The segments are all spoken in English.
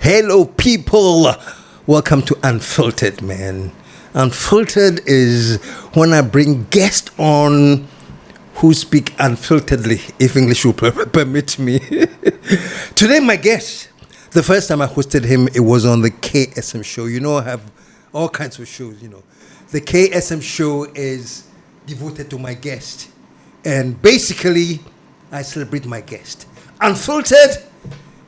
Hello, people. Welcome to Unfiltered, man. Unfiltered is when I bring guests on who speak unfilteredly, if English will permit me. Today, my guest, the first time I hosted him, it was on the KSM show. You know, I have all kinds of shows, you know. The KSM show is devoted to my guest. And basically, I celebrate my guest. Unfiltered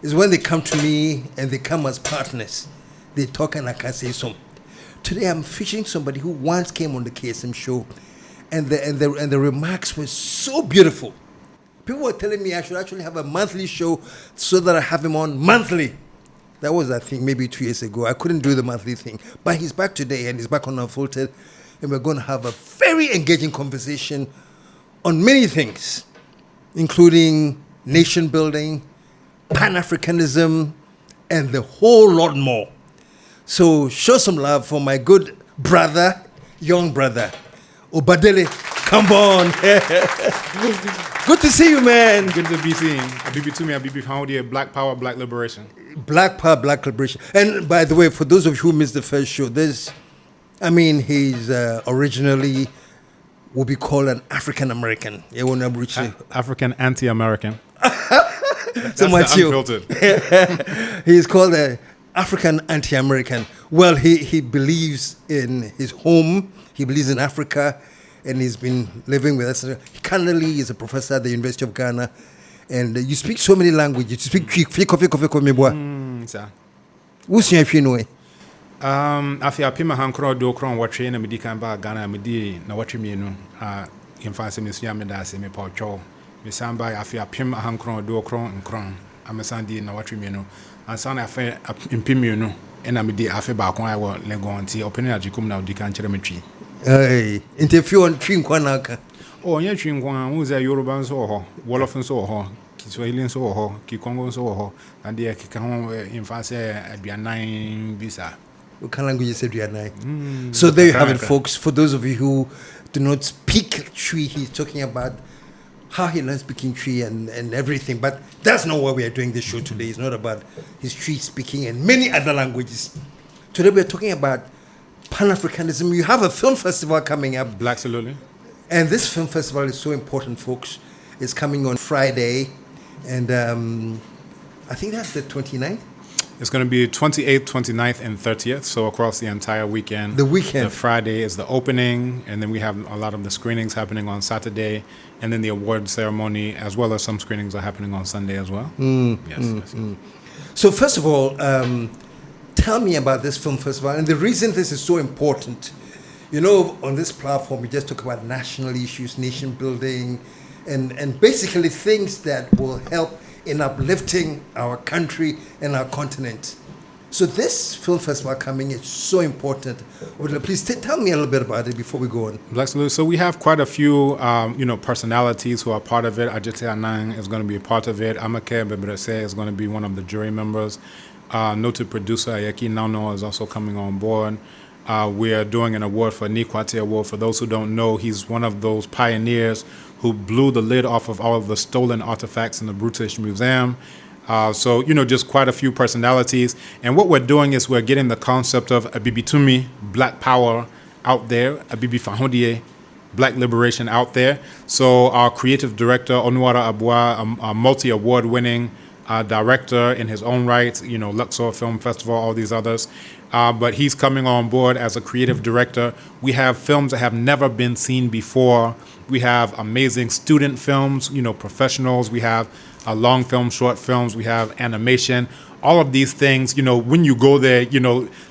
is when they come to me and they come as partners. They talk and I can say something. Today I'm featuring somebody who once came on the KSM show, and the remarks were so beautiful. People were telling me I should actually have a monthly show so that I have him on monthly. That was, I think, maybe 2 years ago. I couldn't do the monthly thing. But he's back today and he's back on Unfiltered. And we're going to have a very engaging conversation on many things, including nation building, Pan-Africanism, and the whole lot more. So show some love for my good brother, young brother, Ọbádélé, Kambon. Good to see you, man. Good to be seen. Abibi to me, Abibi found here. Black Power, Black Liberation. Black Power, Black Liberation. And by the way, for those of you who missed the first show, he's originally will be called an African American. African anti-American. So much Unfiltered. He's called an African anti-American. Well, he believes in his home. He believes in Africa, and he's been living with us. He currently is a professor at the University of Ghana, and you speak so many languages. You speak Sir. What's your opinion? I feel pima hankro do kron watch na medi kan ba Ghana medi na watch me no yemfa me suya me da se me pacho me samba I feel pima hankro do kron nkron amesandi na watch me no ansa afa impimi no na medi afa ba kon awo legon ti opinion ajikum na odi kan kire metwi interview on twi nkwa na aka nya twi nkwa wo za Yoruba nso ho Wolof nso ho Kiswahili nso ho Kikongo nso ho and dey kika ho yemfa se aduanan bisa. What kind of language you said you had? So there you have it, folks. For those of you who do not speak Twi, he's talking about how he learned speaking Twi and everything. But that's not why we are doing this show today. It's not about his Twi speaking and many other languages. Today we are talking about Pan-Africanism. You have a film festival coming up. Black Saloon. And this film festival is so important, folks. It's coming on Friday. And I think that's the 29th. It's going to be 28th, 29th, and 30th, so across the entire weekend. The weekend. The Friday is the opening, and then we have a lot of the screenings happening on Saturday, and then the award ceremony, as well as some screenings are happening on Sunday as well. Yes. So first of all, tell me about this film festival, and the reason this is so important. You know, on this platform, we just talk about national issues, nation building, and basically things that will help in uplifting our country and our continent. So this film festival coming is so important. Please tell me a little bit about it before we go on. Black Salute. So we have quite a few, personalities who are part of it. Ajite Anang is going to be a part of it. Amake Bebrese is going to be one of the jury members. Noted producer Ayaki Nano is also coming on board. We are doing an award for Nikwate Award. For those who don't know, he's one of those pioneers who blew the lid off of all of the stolen artifacts in the British Museum. So, just quite a few personalities. And what we're doing is we're getting the concept of Abibi Tumi, Black Power, out there, Abibi Fahondie, Black Liberation out there. So our creative director, Onwara Abua, a multi-award winning director in his own right, Luxor Film Festival, all these others. But he's coming on board as a creative director. We have films that have never been seen before. We have amazing student films, professionals. We have long film, short films. We have animation. All of these things, when you go there,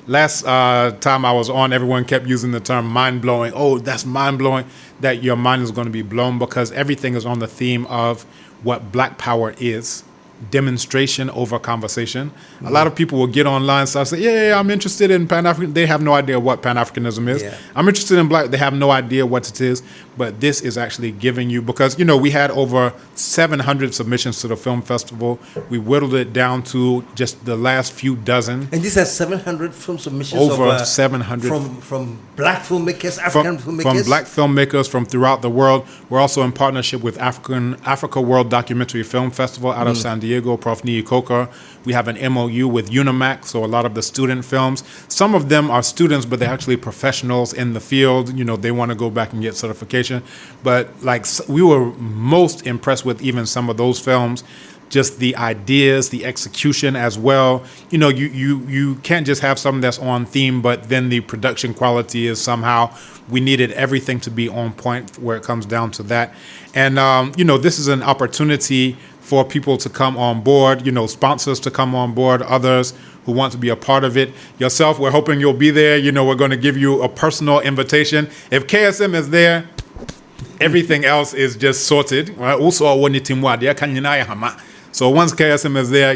last time I was on, everyone kept using the term mind-blowing. Oh, that's mind-blowing. That your mind is going to be blown because everything is on the theme of what Black Power is. Demonstration over conversation. A lot of people will get online and say, yeah, I'm interested in Pan-African. They have no idea what Pan-Africanism is. Yeah. I'm interested in Black. They have no idea what it is. But this is actually giving you, because, we had over 700 submissions to the film festival. We whittled it down to just the last few dozen. And these are 700 film submissions? Over 700. From Black filmmakers, African filmmakers? From Black filmmakers from throughout the world. We're also in partnership with Africa World Documentary Film Festival out of San Diego. Diego, Prof. Nii Coker. We have an MOU with Unimac, so a lot of the student films. Some of them are students, but they're actually professionals in the field. You know, they want to go back and get certification. But like we were most impressed with even some of those films. Just the ideas, the execution as well. You know, you can't just have something that's on theme, but then the production quality is somehow, we needed everything to be on point where it comes down to that. And, you know, this is an opportunity for people to come on board, you know, sponsors to come on board, others who want to be a part of it. Yourself, we're hoping you'll be there. You know, we're going to give you a personal invitation. If KSM is there, everything else is just sorted. Right? Also, so once KSM is there,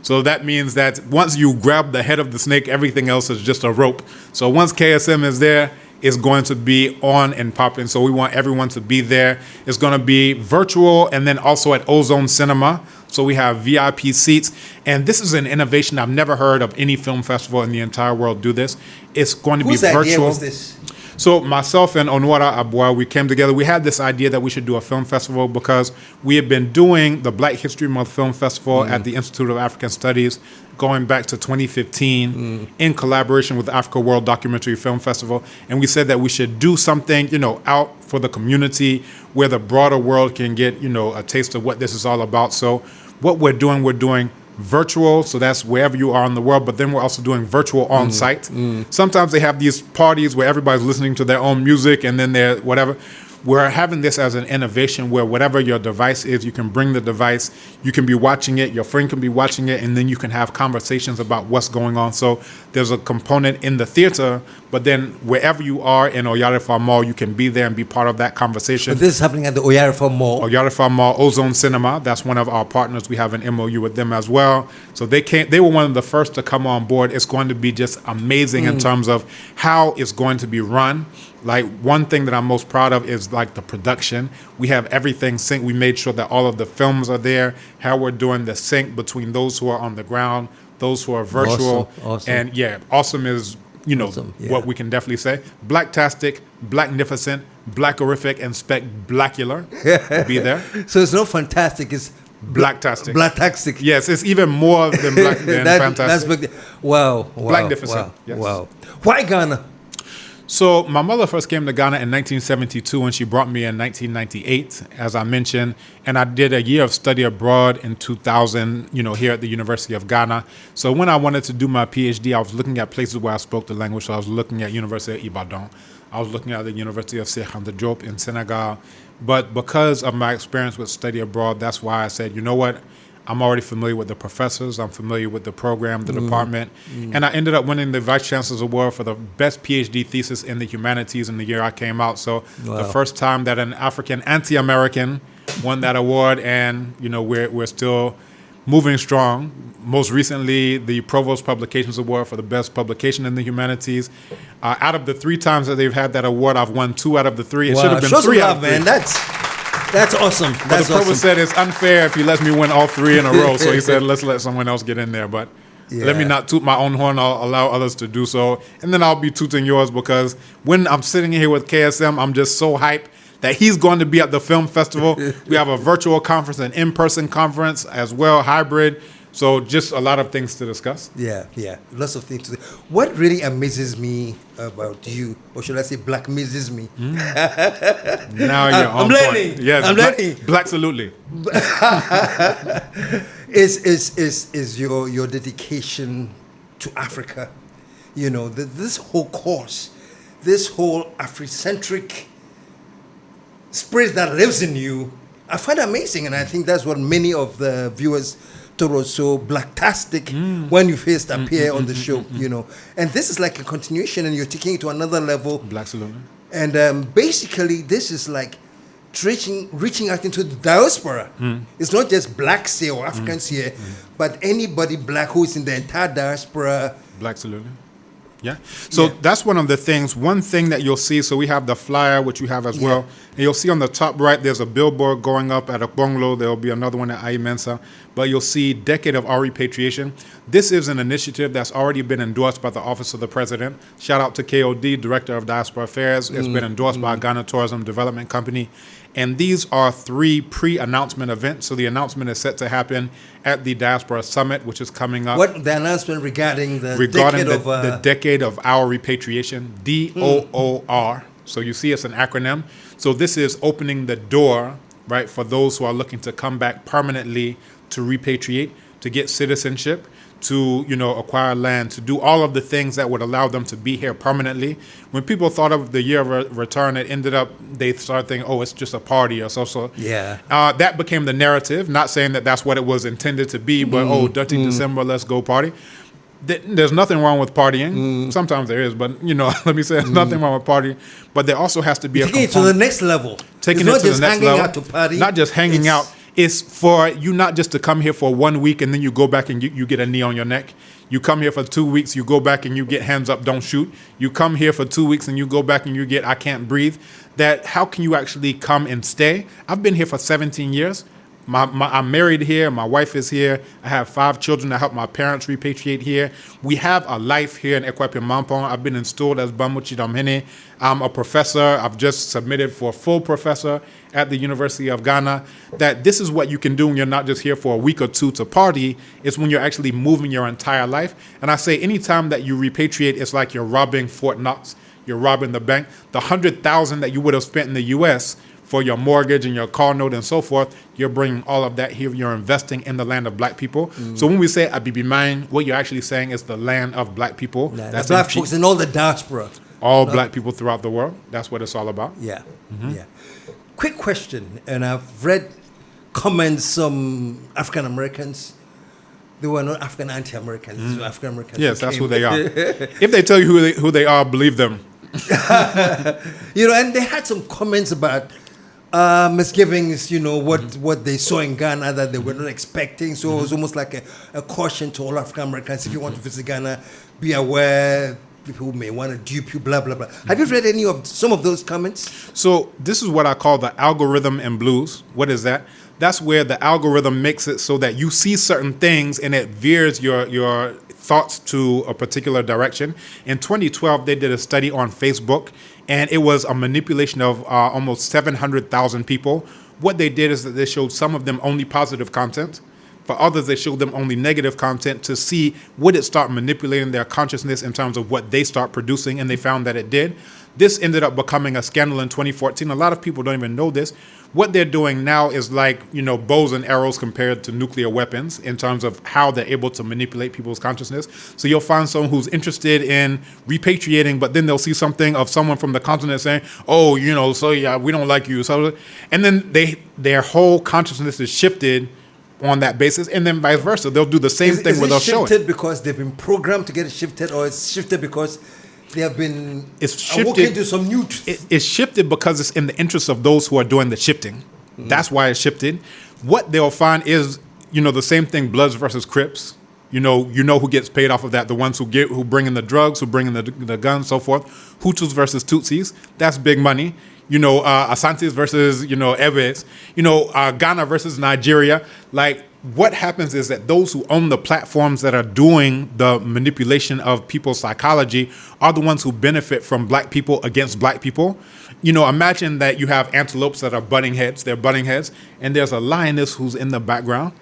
so that means that once you grab the head of the snake, everything else is just a rope. So once KSM is there, it's going to be on and popping. So we want everyone to be there. It's going to be virtual and then also at Ozone Cinema. So we have VIP seats. And this is an innovation. I've never heard of any film festival in the entire world do this. It's going to be virtual. Whose idea was this? So myself and Onwara Abua, we came together. We had this idea that we should do a film festival because we had been doing the Black History Month Film Festival at the Institute of African Studies going back to 2015 in collaboration with the Africa World Documentary Film Festival. And we said that we should do something, you know, out for the community where the broader world can get, you know, a taste of what this is all about. So what we're doing virtual, so that's wherever you are in the world, but then we're also doing virtual on site. Sometimes they have these parties where everybody's listening to their own music and then they're whatever. We're having this as an innovation where whatever your device is, you can bring the device, you can be watching it, your friend can be watching it, and then you can have conversations about what's going on. So there's a component in the theater, but then wherever you are in Oyarifa Mall, you can be there and be part of that conversation. But this is happening at the Oyarifa Mall. Oyarifa Mall, Ozone Cinema, that's one of our partners. We have an MOU with them as well. So they were one of the first to come on board. It's going to be just amazing in terms of how it's going to be run. Like one thing that I'm most proud of is like the production. We have everything synced. We made sure that all of the films are there, how we're doing the sync between those who are on the ground, those who are virtual. Awesome. And yeah, awesome is, you know, what we can definitely say. Blacktastic, Blacknificent, Blackorific, and Spectacular will be there. So it's not fantastic, it's Blacktastic. Blacktastic. Yes, it's even more than black than fantastic. Wow. Blacknificent. Wow. Yes. Wow. Why Ghana? So my mother first came to Ghana in 1972 and she brought me in 1998, as I mentioned. And I did a year of study abroad in 2000, you know, here at the University of Ghana. So when I wanted to do my PhD, I was looking at places where I spoke the language. So I was looking at University of Ibadan. I was looking at the University of Cheikh Anta Diop in Senegal. But because of my experience with study abroad, that's why I said, you know what? I'm already familiar with the professors. I'm familiar with the program, the department. And I ended up winning the Vice Chancellor's Award for the best PhD thesis in the humanities in the year I came out. So the first time that an African anti-American won that award, and, you know, we're still moving strong. Most recently, the Provost Publications Award for the best publication in the humanities. Out of the 3 times that they've had that award, I've won 2 out of the 3. It should have been 3 out of 3. Man. That's awesome. But the provost said it's unfair if he lets me win all 3 in a row. So he said, let's let someone else get in there. But let me not toot my own horn. I'll allow others to do so. And then I'll be tooting yours, because when I'm sitting here with KSM, I'm just so hyped that he's going to be at the film festival. We have a virtual conference, an in-person conference as well, hybrid. So just a lot of things to discuss. Yeah. Lots of things to say. What really amazes me about you, or should I say black amazes me? Now you're on I'm point. learning. Yes, I'm learning. Black absolutely. is your dedication to Africa. You know, this whole course, this whole Afrocentric spirit that lives in you, I find amazing. And I think that's what many of the viewers thought was so blacktastic when you first appear on the show, you know. And this is like a continuation, and you're taking it to another level. Black Saloon. And basically, this is like reaching out into the diaspora. It's not just blacks here or Africans here, but anybody black who is in the entire diaspora. Black Saloon. Yeah. So that's one of the things. One thing that you'll see, so we have the flyer, which you have as well. And you'll see on the top right, there's a billboard going up at Bonglo. There'll be another one at Mensa. But you'll see Decade of Our Repatriation. This is an initiative that's already been endorsed by the Office of the President. Shout out to KOD, Director of Diaspora Affairs. It's been endorsed by Ghana Tourism Development Company. And these are 3 pre-announcement events. So the announcement is set to happen at the Diaspora Summit, which is coming up. What the announcement regarding the decade of our repatriation, DOOR. So you see it's an acronym. So this is opening the door, right, for those who are looking to come back permanently to repatriate, to get citizenship, to, acquire land, to do all of the things that would allow them to be here permanently. When people thought of the year of return, it ended up, they started thinking, oh, it's just a party or so. Yeah. That became the narrative, not saying that that's what it was intended to be, but, dirty December, let's go party. There's nothing wrong with partying. Sometimes there is, but, let me say there's nothing wrong with partying. But there also has to be taking it to the next level. Taking it to the next level. Out to party. Not just hanging out. It's for you not just to come here for 1 week and then you go back and you get a knee on your neck. You come here for 2 weeks, you go back and you get hands up, don't shoot. You come here for 2 weeks and you go back and you get I can't breathe. That how can you actually come and stay? I've been here for 17 years. I'm married here. My wife is here. I have 5 children. I help my parents repatriate here. We have a life here in Ekwapi Mampong. I've been installed as Bamuchi Damhene. I'm a professor. I've just submitted for a full professor at the University of Ghana. That this is what you can do when you're not just here for a week or 2 to party. It's when you're actually moving your entire life. And I say anytime that you repatriate, it's like you're robbing Fort Knox. You're robbing the bank. The $100,000 that you would have spent in the U.S. for your mortgage and your car note and so forth, you're bringing all of that here. You're investing in the land of black people. So when we say Abibi Mine, what you're actually saying is the land of black people. That's black folks in all the diaspora. All black people throughout the world. That's what it's all about. Yeah. Yeah. Quick question, and I've read comments from African Americans. They were not African anti-Americans. These were African Americans. Yes, that's who they are. If they tell you who they are, believe them. And they had some comments about misgivings, what they saw in Ghana that they were not expecting. So it was almost like a caution to all African Americans. If you want to visit Ghana, be aware people may want to dupe you, blah, blah, blah. Have you read some of those comments? So this is what I call the algorithm in blues. What is that? That's where the algorithm makes it so that you see certain things and it veers your thoughts to a particular direction. In 2012, they did a study on Facebook, and it was a manipulation of almost 700,000 people. What they did is that they showed some of them only positive content. For others, they showed them only negative content to see would it start manipulating their consciousness in terms of what they start producing, and they found that it did. This ended up becoming a scandal in 2014. A lot of people don't even know this. What they're doing now is like, bows and arrows compared to nuclear weapons in terms of how they're able to manipulate people's consciousness. So you'll find someone who's interested in repatriating, but then they'll see something of someone from the continent saying, oh, so yeah, we don't like you. So, and then their whole consciousness is shifted on that basis, and then vice versa. They'll do the same thing without showing. Is it shifted because they've been programmed to get it shifted, or it's shifted because they have been walking into some new truth? It's shifted because it's in the interest of those who are doing the shifting. That's why it's shifted. What they'll find is, the same thing, Bloods versus Crips. You know who gets paid off of that. The ones who bring in the drugs, who bring in the guns, so forth. Hutus versus Tutsis. That's big money. Asantes versus, Eves. Ghana versus Nigeria. Like, what happens is that those who own the platforms that are doing the manipulation of people's psychology are the ones who benefit from black people against black people. Imagine that you have antelopes that are butting heads. They're butting heads. And there's a lioness who's in the background.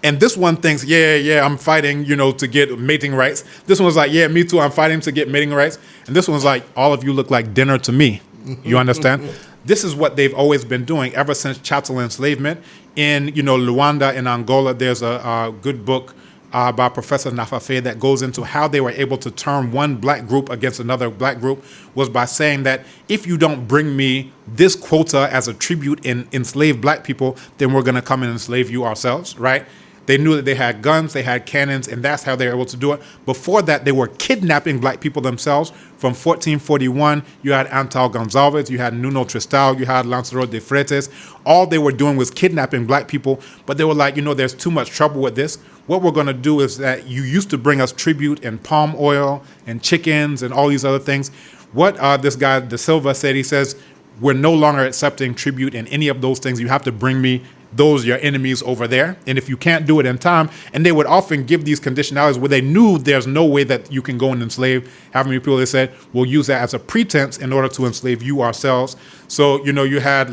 And this one thinks, yeah, I'm fighting, to get mating rights. This one's like, yeah, me too, I'm fighting to get mating rights. And this one's like, all of you look like dinner to me. You understand? This is what they've always been doing ever since chattel enslavement. In, Luanda and Angola, there's a good book by Professor Nafafe that goes into how they were able to turn one black group against another black group was by saying that if you don't bring me this quota as a tribute in enslaved black people, then we're going to come and enslave you ourselves, right? They knew that they had guns, they had cannons, and that's how they were able to do it. Before that, they were kidnapping black people themselves. From 1441, you had Antal Gonzalez, you had Nuno Tristal, you had Lancelot de Freitas. All they were doing was kidnapping black people, but they were like, there's too much trouble with this. What we're going to do is that you used to bring us tribute and palm oil and chickens and all these other things. What this guy, De Silva, said, he says, we're no longer accepting tribute and any of those things. You have to bring me those your enemies over there. And if you can't do it in time, and they would often give these conditionalities where they knew there's no way that you can go and enslave how many people. They said, we'll use that as a pretense in order to enslave you ourselves. So, you had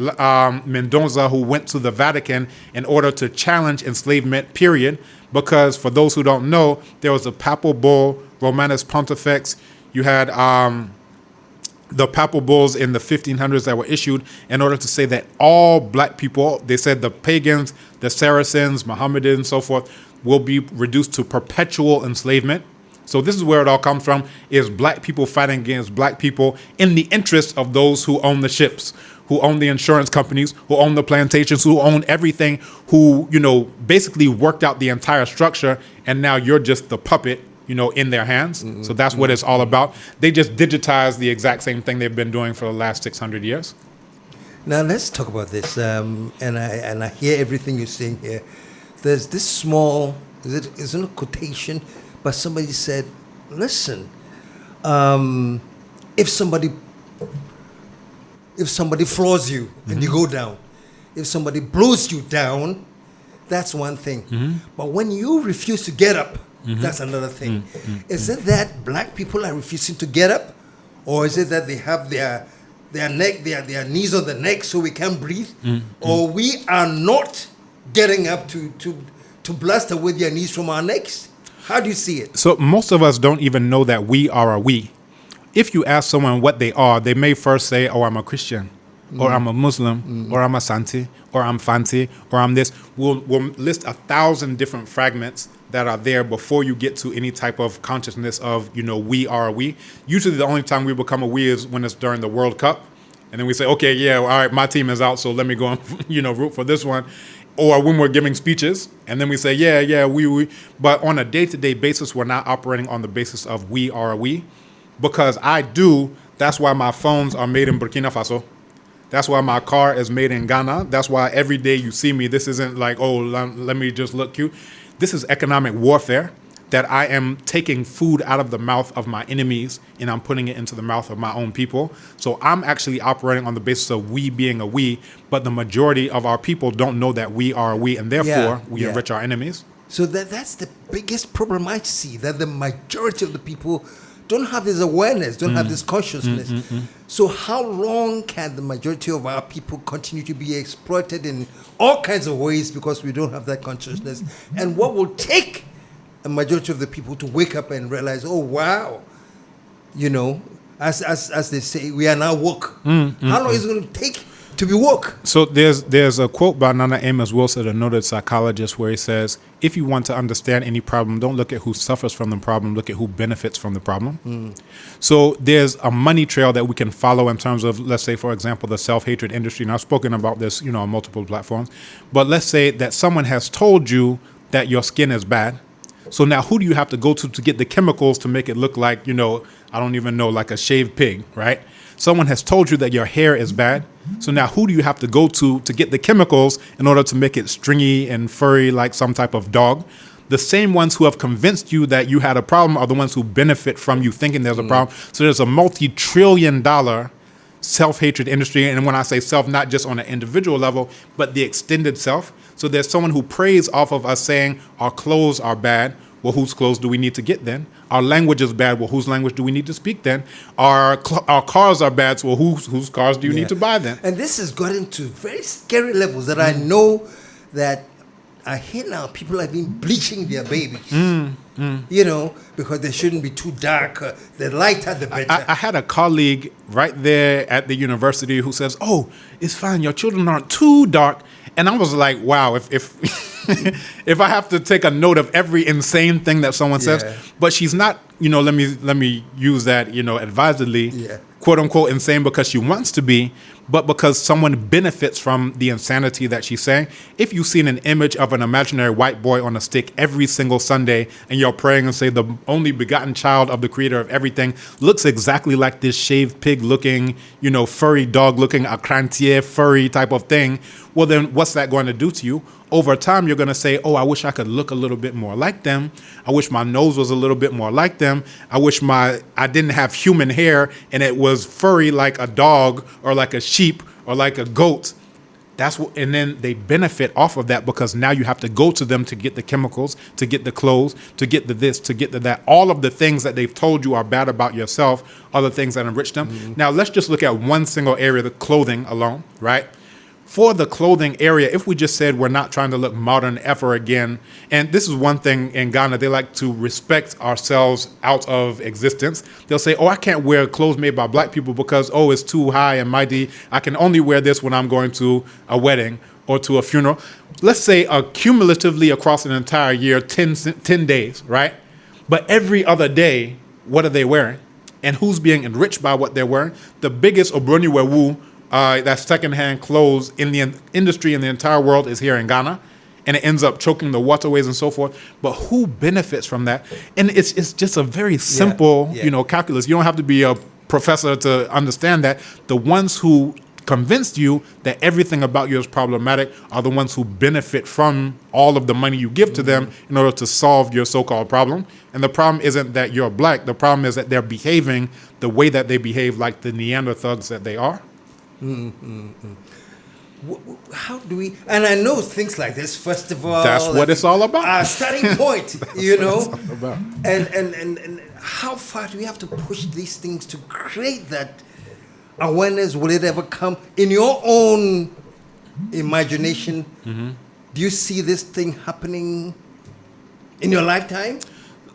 Mendoza, who went to the Vatican in order to challenge enslavement, period. Because for those who don't know, there was a papal bull, Romanus Pontifex. You had the papal bulls in the 1500s that were issued in order to say that all black people, they said the pagans, the Saracens, Mohammedans, so forth, will be reduced to perpetual enslavement. So this is where it all comes from, is black people fighting against black people in the interest of those who own the ships, who own the insurance companies, who own the plantations, who own everything, who, basically worked out the entire structure, and now you're just the puppet, in their hands. Mm-hmm. So that's what it's all about. They just digitized the exact same thing they've been doing for the last 600 years. Now let's talk about this. And I hear everything you're saying here. There's this small, is it a quotation? But somebody said, listen, if somebody floors you and you go down, if somebody blows you down, that's one thing. Mm-hmm. But when you refuse to get up, that's another thing. Is it that black people are refusing to get up? Or is it that they have their neck, their knees on the neck so we can't breathe? Or we are not getting up to blast away their knees from our necks? How do you see it? So most of us don't even know that we are a we. If you ask someone what they are, they may first say, oh, I'm a Christian, or I'm a Muslim, or I'm a Santi, or I'm Fanti, or I'm this. We'll list 1,000 different fragments that are there before you get to any type of consciousness of, we are a we. Usually the only time we become a we is when it's during the World Cup. And then we say, okay, yeah, all right, my team is out, so let me go and, root for this one. Or when we're giving speeches, and then we say, yeah, we. But on a day-to-day basis, we're not operating on the basis of we are a we. Because that's why my phones are made in Burkina Faso. That's why my car is made in Ghana. That's why every day you see me, this isn't like, oh, let me just look cute. This is economic warfare, that I am taking food out of the mouth of my enemies and I'm putting it into the mouth of my own people. So I'm actually operating on the basis of we being a we, but the majority of our people don't know that we are a we, and therefore we enrich our enemies. So that's the biggest problem I see, that the majority of the people don't have this awareness, don't have this consciousness. So how long can the majority of our people continue to be exploited in all kinds of ways because we don't have that consciousness? And what will take a majority of the people to wake up and realize, oh, wow, as they say, we are now woke. How long is it going to take to be woke? So there's a quote by Nana Amos Wilson, a noted psychologist, where he says, if you want to understand any problem, don't look at who suffers from the problem, look at who benefits from the problem. So there's a money trail that we can follow in terms of, let's say, for example, the self-hatred industry. And I've spoken about this, on multiple platforms. But let's say that someone has told you that your skin is bad. So now who do you have to go to get the chemicals to make it look like, I don't even know, like a shaved pig, right? Someone has told you that your hair is bad. So now who do you have to go to get the chemicals in order to make it stringy and furry like some type of dog? The same ones who have convinced you that you had a problem are the ones who benefit from you thinking there's a problem. So there's a multi-trillion-dollar self-hatred industry. And when I say self, not just on an individual level, but the extended self. So there's someone who preys off of us saying our clothes are bad. Well, whose clothes do we need to get then? Our language is bad. Well, whose language do we need to speak then? Our cars are bad. So whose cars do you need to buy then? And this has gotten to very scary levels that I know that I hear now people have been bleaching their babies, because they shouldn't be too dark. The lighter, the better. I had a colleague right there at the university who says, oh, it's fine. Your children aren't too dark. And I was like, wow, if if I have to take a note of every insane thing that someone says, but she's not, let me use that, advisedly, quote unquote insane because she wants to be, but because someone benefits from the insanity that she's saying. If you've seen an image of an imaginary white boy on a stick every single Sunday and you're praying and say the only begotten child of the creator of everything looks exactly like this shaved pig looking, furry dog looking, a crantier furry type of thing, well then what's that going to do to you? Over time, you're going to say, oh, I wish I could look a little bit more like them. I wish my nose was a little bit more like them. I wish I didn't have human hair and it was furry like a dog or like a sheep or like a goat. And then they benefit off of that because now you have to go to them to get the chemicals, to get the clothes, to get the this, to get the that. All of the things that they've told you are bad about yourself are the things that enrich them. Mm-hmm. Now, let's just look at one single area, the clothing alone, right? For the clothing area, if we just said we're not trying to look modern ever again, and this is one thing in Ghana, they like to respect ourselves out of existence. They'll say, I can't wear clothes made by black people because, it's too high and mighty. I can only wear this when I'm going to a wedding or to a funeral. Let's say cumulatively across an entire year, 10 days, right? But every other day, what are they wearing? And who's being enriched by what they're wearing? The biggest Obroni Wewu, that secondhand clothes in the industry in the entire world is here in Ghana, and it ends up choking the waterways and so forth. But who benefits from that? And it's just a very simple, calculus. You don't have to be a professor to understand that. The ones who convinced you that everything about you is problematic are the ones who benefit from all of the money you give to them in order to solve your so-called problem. And the problem isn't that you're black. The problem is that they're behaving the way that they behave, like the Neanderthals that they are. How do we? And I know things like this. First of all, that's what it's all about. Our starting point, you know. It's all about. And how far do we have to push these things to create that awareness? Will it ever come in your own imagination? Mm-hmm. Do you see this thing happening in your lifetime?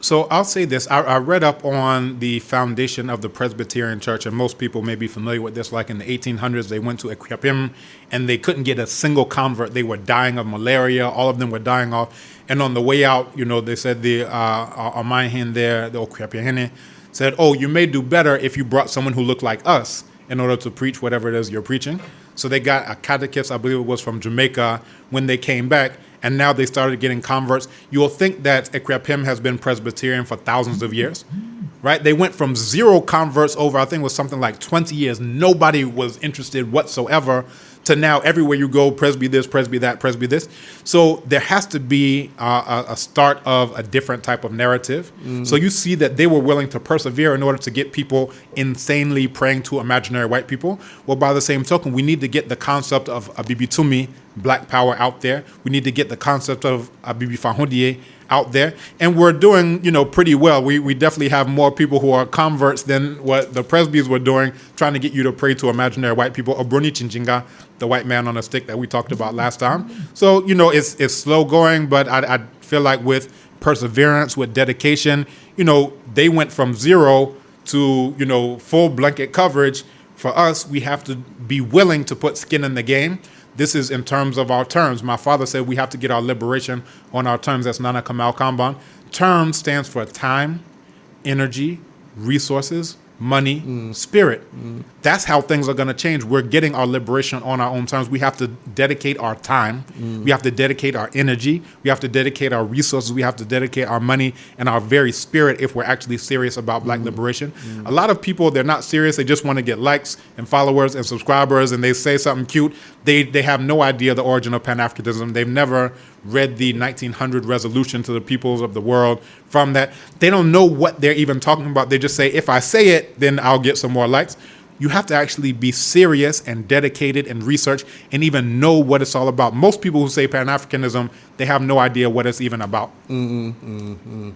So I'll say this. I read up on the foundation of the Presbyterian Church, and most people may be familiar with this. Like in the 1800s, they went to Equiapim, and they couldn't get a single convert. They were dying of malaria. All of them were dying off. And on the way out, they said the Amahin there, the Oquiapihene, said, you may do better if you brought someone who looked like us in order to preach whatever it is you're preaching. So they got a catechist, I believe it was from Jamaica, when they came back. And now they started getting converts. You'll think that Equiapim has been Presbyterian for thousands of years, right? They went from 0 converts over, I think it was something like 20 years. Nobody was interested whatsoever to now everywhere you go, Presby this, Presby that, Presby this. So there has to be a start of a different type of narrative. Mm-hmm. So you see that they were willing to persevere in order to get people insanely praying to imaginary white people. Well, by the same token, we need to get the concept of Abibitumi, black power, out there. We need to get the concept of Abibi Fahondie out there. And we're doing, pretty well. We definitely have more people who are converts than what the Presbys were doing, trying to get you to pray to imaginary white people. Obroni Chinchinga, the white man on a stick that we talked about last time. So, it's slow going, but I feel like with perseverance, with dedication, they went from 0 to, full blanket coverage. For us, we have to be willing to put skin in the game. This is in terms of our terms. My father said we have to get our liberation on our terms. That's Nana Kamal Kambon. Term stands for time, energy, resources, money, spirit. That's how things are going to change. We're getting our liberation on our own terms. We have to dedicate our time. We have to dedicate our energy. We have to dedicate our resources. We have to dedicate our money and our very spirit if we're actually serious about black liberation. A lot of people, they're not serious. They just want to get likes and followers and subscribers, and they say something cute. They have no idea the origin of Pan-Africanism. They've never read the 1900 resolution to the peoples of the world. From that, they don't know what they're even talking about. They just say, if I say it, then I'll get some more likes. You have to actually be serious and dedicated and research and even know what it's all about. Most people who say Pan-Africanism, they have no idea what it's even about.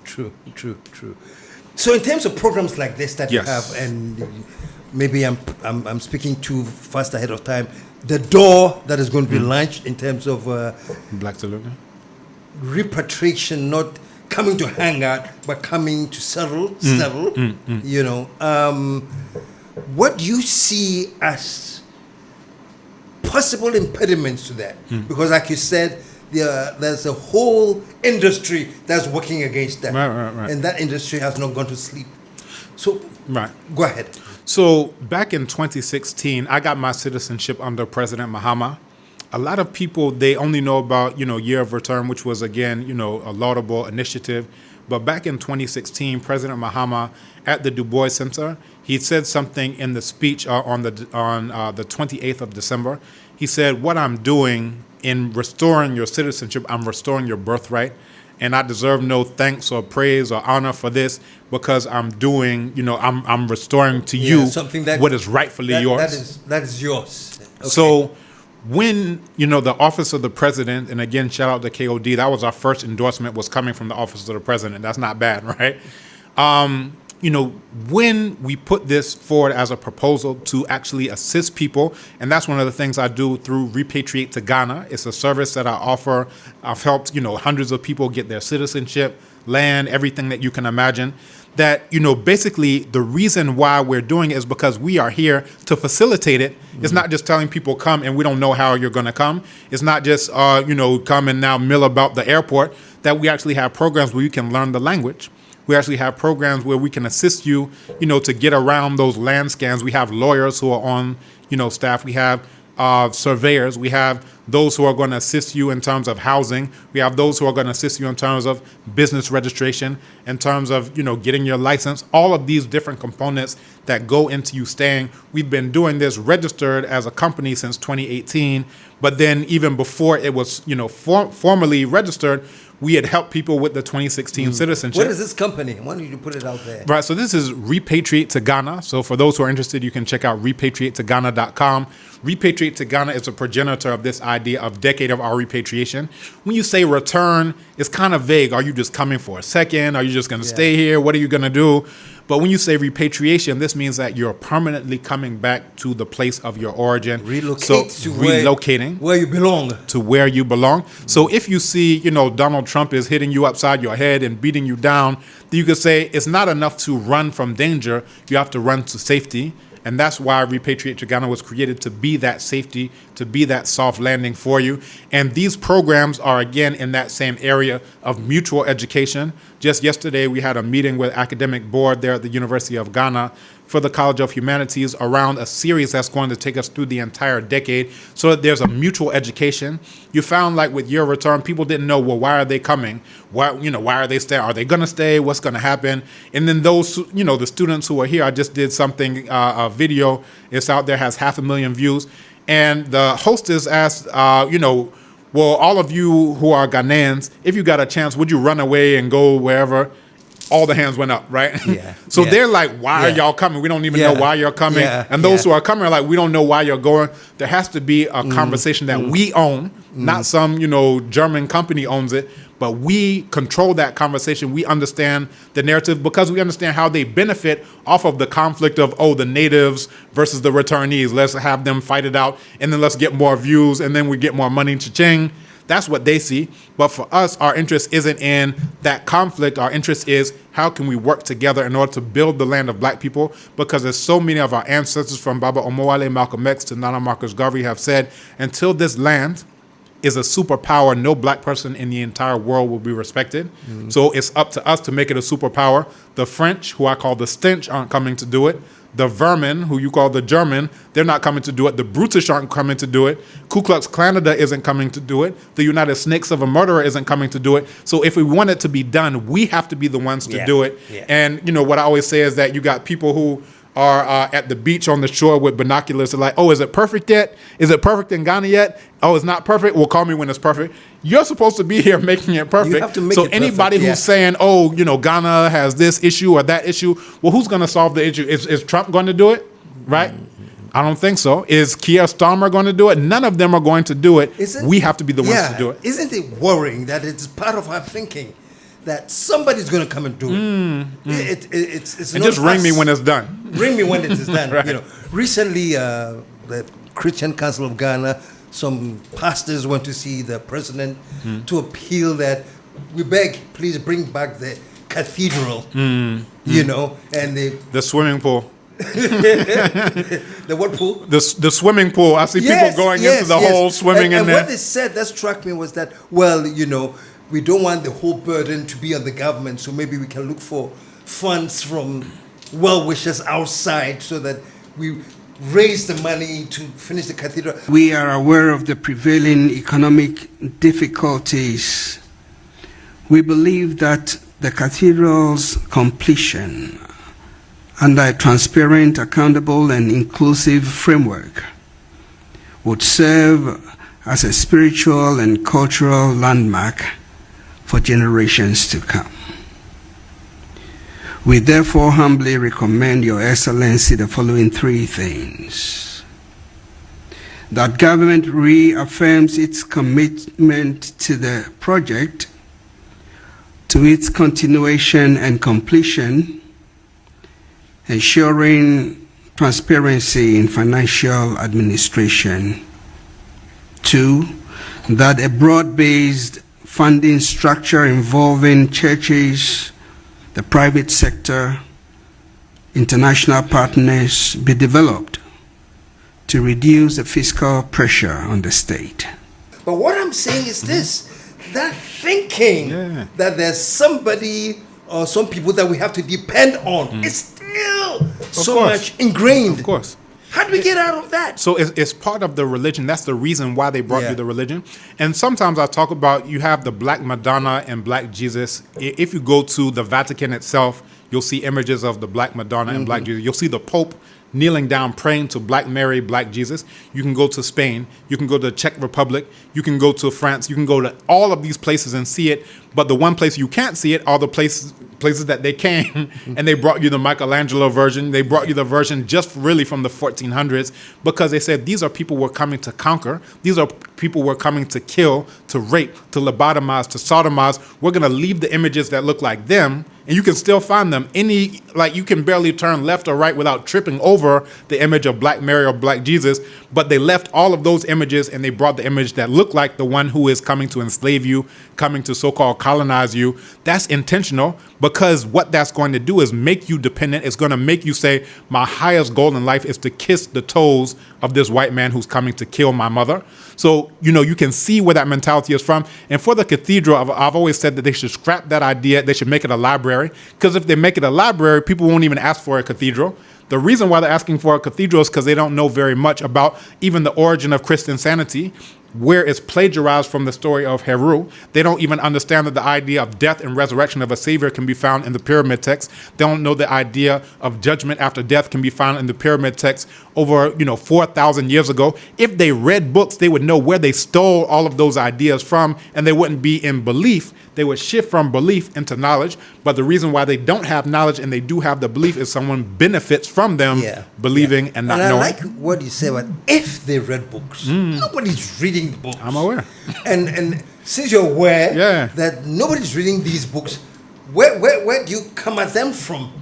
True. So in terms of programs like this that you have, and maybe I'm speaking too fast ahead of time, the door that is going to be launched in terms of Black Saloon, repatriation, not coming to hang out, but coming to settle. What do you see as possible impediments to that? Because like you said, there's a whole industry that's working against that. Right. And that industry has not gone to sleep. So, go ahead. So back in 2016, I got my citizenship under President Mahama. A lot of people, they only know about, year of return, which was, again, a laudable initiative. But back in 2016, President Mahama at the Du Bois Center, he said something in the speech on the 28th of December. He said, what I'm doing in restoring your citizenship, I'm restoring your birthright. And I deserve no thanks or praise or honor for this because I'm doing, I'm restoring to you something that, what is rightfully yours. That is yours. Okay. So when, the office of the president, and again, shout out to KOD, that was our first endorsement, was coming from the office of the president. That's not bad, right? When we put this forward as a proposal to actually assist people, and that's one of the things I do through Repatriate to Ghana. It's a service that I offer. I've helped, hundreds of people get their citizenship, land, everything that you can imagine. That, basically the reason why we're doing it is because we are here to facilitate it. It's not just telling people come and we don't know how you're going to come. It's not just, come and now mill about the airport. That we actually have programs where you can learn the language. We actually have programs where we can assist you, to get around those land scans. We have lawyers who are on, staff. We have surveyors. We have those who are going to assist you in terms of housing. We have those who are going to assist you in terms of business registration, in terms of, getting your license, all of these different components that go into you staying. We've been doing this registered as a company since 2018. But then even before it was, formally registered, we had helped people with the 2016 citizenship. What is this company? Why don't you put it out there? Right, so this is Repatriate to Ghana. So for those who are interested, you can check out repatriatetoghana.com. Repatriate to Ghana is a progenitor of this idea of Decade of Our Repatriation. When you say return, it's kind of vague. Are you just coming for a second? Are you just going to stay here? What are you going to do? But when you say repatriation, this means that you're permanently coming back to the place of your origin. Relocating where you belong. To where you belong. So if you see, Donald Trump is hitting you upside your head and beating you down, then you could say it's not enough to run from danger. You have to run to safety. And that's why Repatriate to Ghana was created, to be that safety, to be that soft landing for you. And these programs are, again, in that same area of mutual education. Just yesterday, we had a meeting with academic board there at the University of Ghana for the College of Humanities around a series that's going to take us through the entire decade, so that there's a mutual education. You found, like with your return, people didn't know, well, why are they coming? Why are they staying? Are they going to stay? What's going to happen? And then those, the students who are here, I just did something, a video, it's out there, has 500,000 views. And the hostess asked, well, all of you who are Ghanaians, if you got a chance, would you run away and go wherever? All the hands went up, right? Yeah. So they're like, why are y'all coming? We don't even know why you're coming. And those who are coming are like, we don't know why you're going. There has to be a conversation that we own, not some, German company owns it, but we control that conversation. We understand the narrative because we understand how they benefit off of the conflict of, the natives versus the returnees. Let's have them fight it out, and then let's get more views, and then we get more money, cha-ching. That's what they see. But for us, our interest isn't in that conflict. Our interest is how can we work together in order to build the land of black people? Because as so many of our ancestors, from Baba Omowale, Malcolm X to Nana Marcus Garvey, have said, until this land is a superpower, no black person in the entire world will be respected. So it's up to us to make it a superpower. The French, who I call the stench, aren't coming to do it. The vermin, who you call the German, they're not coming to do it. The brutish aren't coming to do it. Ku Klux Klanada isn't coming to do it. The United Snakes of a Murderer isn't coming to do it. So if we want it to be done, we have to be the ones to do it. Yeah. And, what I always say is that you got people who are at the beach on the shore with binoculars. They're like, oh, is it perfect yet? Is it perfect in Ghana yet? Oh, it's not perfect? Well, call me when it's perfect. You're supposed to be here making it perfect. You have to make so it anybody perfect, who's saying, oh, Ghana has this issue or that issue, well, who's going to solve the issue? Is Trump going to do it? Right? I don't think so. Is Keir Starmer going to do it? None of them are going to do it. We have to be the ones to do it. Isn't it worrying that it's part of our thinking that somebody's going to come and do it? It's and just ring me when it's done. Ring me when it is done. Right. Recently, the Christian Council of Ghana, some pastors went to see the president to appeal that we beg, please bring back the cathedral. And the swimming pool. The what pool? The swimming pool. I see people going into the hole, swimming in there. And what they said that struck me was that, we don't want the whole burden to be on the government, so maybe we can look for funds from well-wishers outside so that we raise the money to finish the cathedral. We are aware of the prevailing economic difficulties. We believe that the cathedral's completion under a transparent, accountable, and inclusive framework would serve as a spiritual and cultural landmark for generations to come. We therefore humbly recommend Your Excellency the following three things. that government reaffirms its commitment to the project, to its continuation and completion, ensuring transparency in financial administration. 2, that a broad-based funding structure involving churches, the private sector, international partners be developed to reduce the fiscal pressure on the state. But what I'm saying is this, that thinking that there's somebody or some people that we have to depend on is still much ingrained. Of course. How do we get out of that? So it's part of the religion. That's the reason why they brought you the religion. And sometimes I talk about, you have the Black Madonna and Black Jesus. If you go to the Vatican itself, you'll see images of the Black Madonna and Black Jesus. You'll see the Pope kneeling down, praying to Black Mary, Black Jesus. You can go to Spain. You can go to the Czech Republic. You can go to France. You can go to all of these places and see it. But the one place you can't see it are the places that they came and they brought you the Michelangelo version. They brought you the version just really from the 1400s, because they said these are people we're coming to conquer. These are people we're coming to kill, to rape, to lobotomize, to sodomize. We're going to leave the images that look like them, and you can still find them. You can barely turn left or right without tripping over the image of Black Mary or Black Jesus, but they left all of those images and they brought the image that looked like the one who is coming to enslave you, coming to so-called colonize you. That's intentional, because what that's going to do is make you dependent. It's going to make you say, my highest goal in life is to kiss the toes of this white man who's coming to kill my mother. So, you can see where that mentality is from. And for the cathedral, I've always said that they should scrap that idea. They should make it a library, because if they make it a library, people won't even ask for a cathedral. The reason why they're asking for a cathedral is because they don't know very much about even the origin of Christian sanity, where it's plagiarized from the story of Heru. They don't even understand that the idea of death and resurrection of a savior can be found in the pyramid text. They don't know the idea of judgment after death can be found in the pyramid text over 4,000 years ago. If they read books, they would know where they stole all of those ideas from, and they wouldn't be in belief. They would shift from belief into knowledge. But the reason why they don't have knowledge and they do have the belief is someone benefits from them believing and not knowing. I like what you say about if they read books. Nobody's reading the books. I'm aware. And since you're aware that nobody's reading these books, where do you come at them from?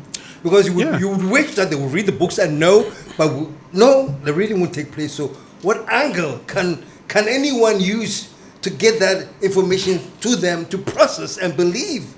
Because you would wish that they would read the books and know, but no, the reading won't take place. So what angle can anyone use to get that information to them to process and believe?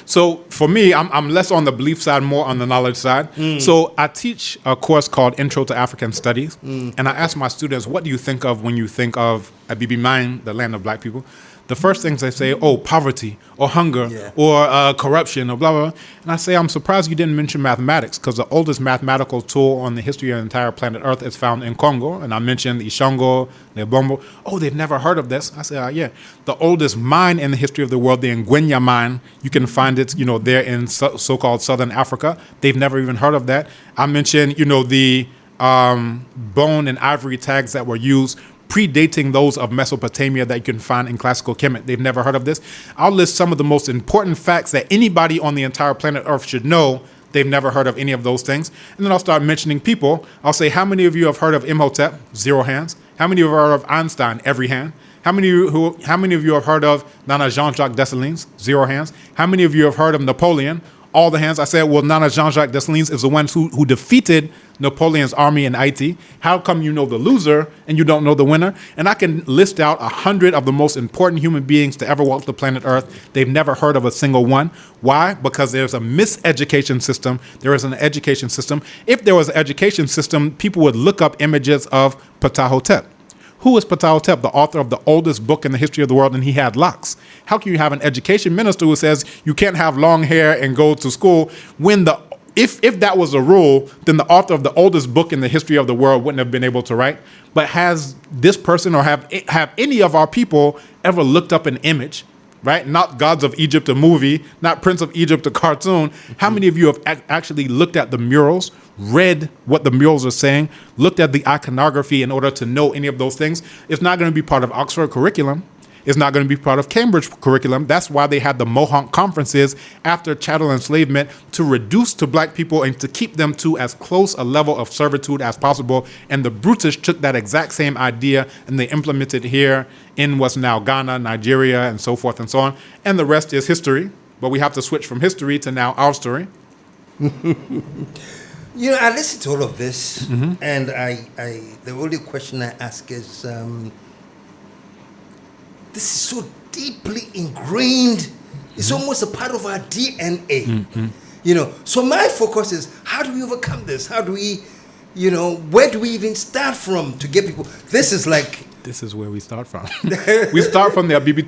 So for me, I'm less on the belief side, more on the knowledge side. So I teach a course called Intro to African Studies, and I ask my students, what do you think of when you think of Abibi Mine, the land of Black people? The first things they say, poverty or hunger or corruption or blah, blah, blah. And I say, I'm surprised you didn't mention mathematics, because the oldest mathematical tool on the history of the entire planet Earth is found in Congo. And I mentioned Ishongo, Lebombo. Oh, they've never heard of this. I say, yeah. The oldest mine in the history of the world, the Ngwenya mine, you can find it, there in so-called Southern Africa. They've never even heard of that. I mentioned, the bone and ivory tags that were used predating those of Mesopotamia that you can find in classical Kemet. They've never heard of this. I'll list some of the most important facts that anybody on the entire planet Earth should know. They've never heard of any of those things. And then I'll start mentioning people. I'll say, how many of you have heard of Imhotep? 0 hands. How many of you have heard of Einstein? Every hand. How many of you have heard of Nana Jean-Jacques Dessalines? 0 hands. How many of you have heard of Napoleon? All the hands. I said, well, Nana Jean-Jacques Dessalines is the one who defeated Napoleon's army in Haiti. How come you know the loser and you don't know the winner? And I can list out 100 of the most important human beings to ever walk the planet Earth. They've never heard of a single one. Why? Because there's a miseducation system. There is an education system. If there was an education system, people would look up images of Ptahhotep. Who is Ptahhotep, the author of the oldest book in the history of the world, and he had locks? How can you have an education minister who says you can't have long hair and go to school when if that was a rule, then the author of the oldest book in the history of the world wouldn't have been able to write? But has this person or have any of our people ever looked up an image, right? Not Gods of Egypt, a movie, not Prince of Egypt, a cartoon. How many of you have actually looked at the murals, read what the murals are saying, looked at the iconography in order to know any of those things? It's not going to be part of Oxford curriculum. It's not going to be part of Cambridge curriculum. That's why they had the Mohonk conferences after chattel enslavement, to reduce to black people and to keep them to as close a level of servitude as possible. And the British took that exact same idea and they implemented it here in what's now Ghana, Nigeria, and so forth and so on. And the rest is history. But we have to switch from history to now our story. You know, I listen to all of this, and I the only question I ask is, this is so deeply ingrained. It's almost a part of our DNA. You know, so my focus is, how do we overcome this? How do we, you know, where do we even start from to get people? This is where we start from. We start from the Abibi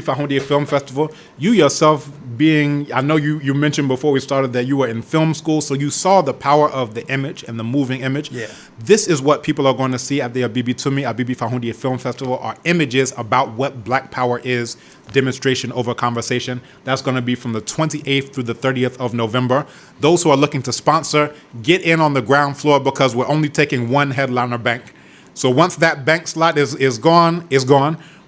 Fahondié Film Festival. You yourself being, I know you mentioned before we started that you were in film school, so you saw the power of the image and the moving image. Yeah. This is what people are going to see at the Abibi Fahondié Film Festival, are images about what Black Power is, demonstration over conversation. That's going to be from the 28th through the 30th of November. Those who are looking to sponsor, get in on the ground floor, because we're only taking one headliner bank. So once that bank slot is gone.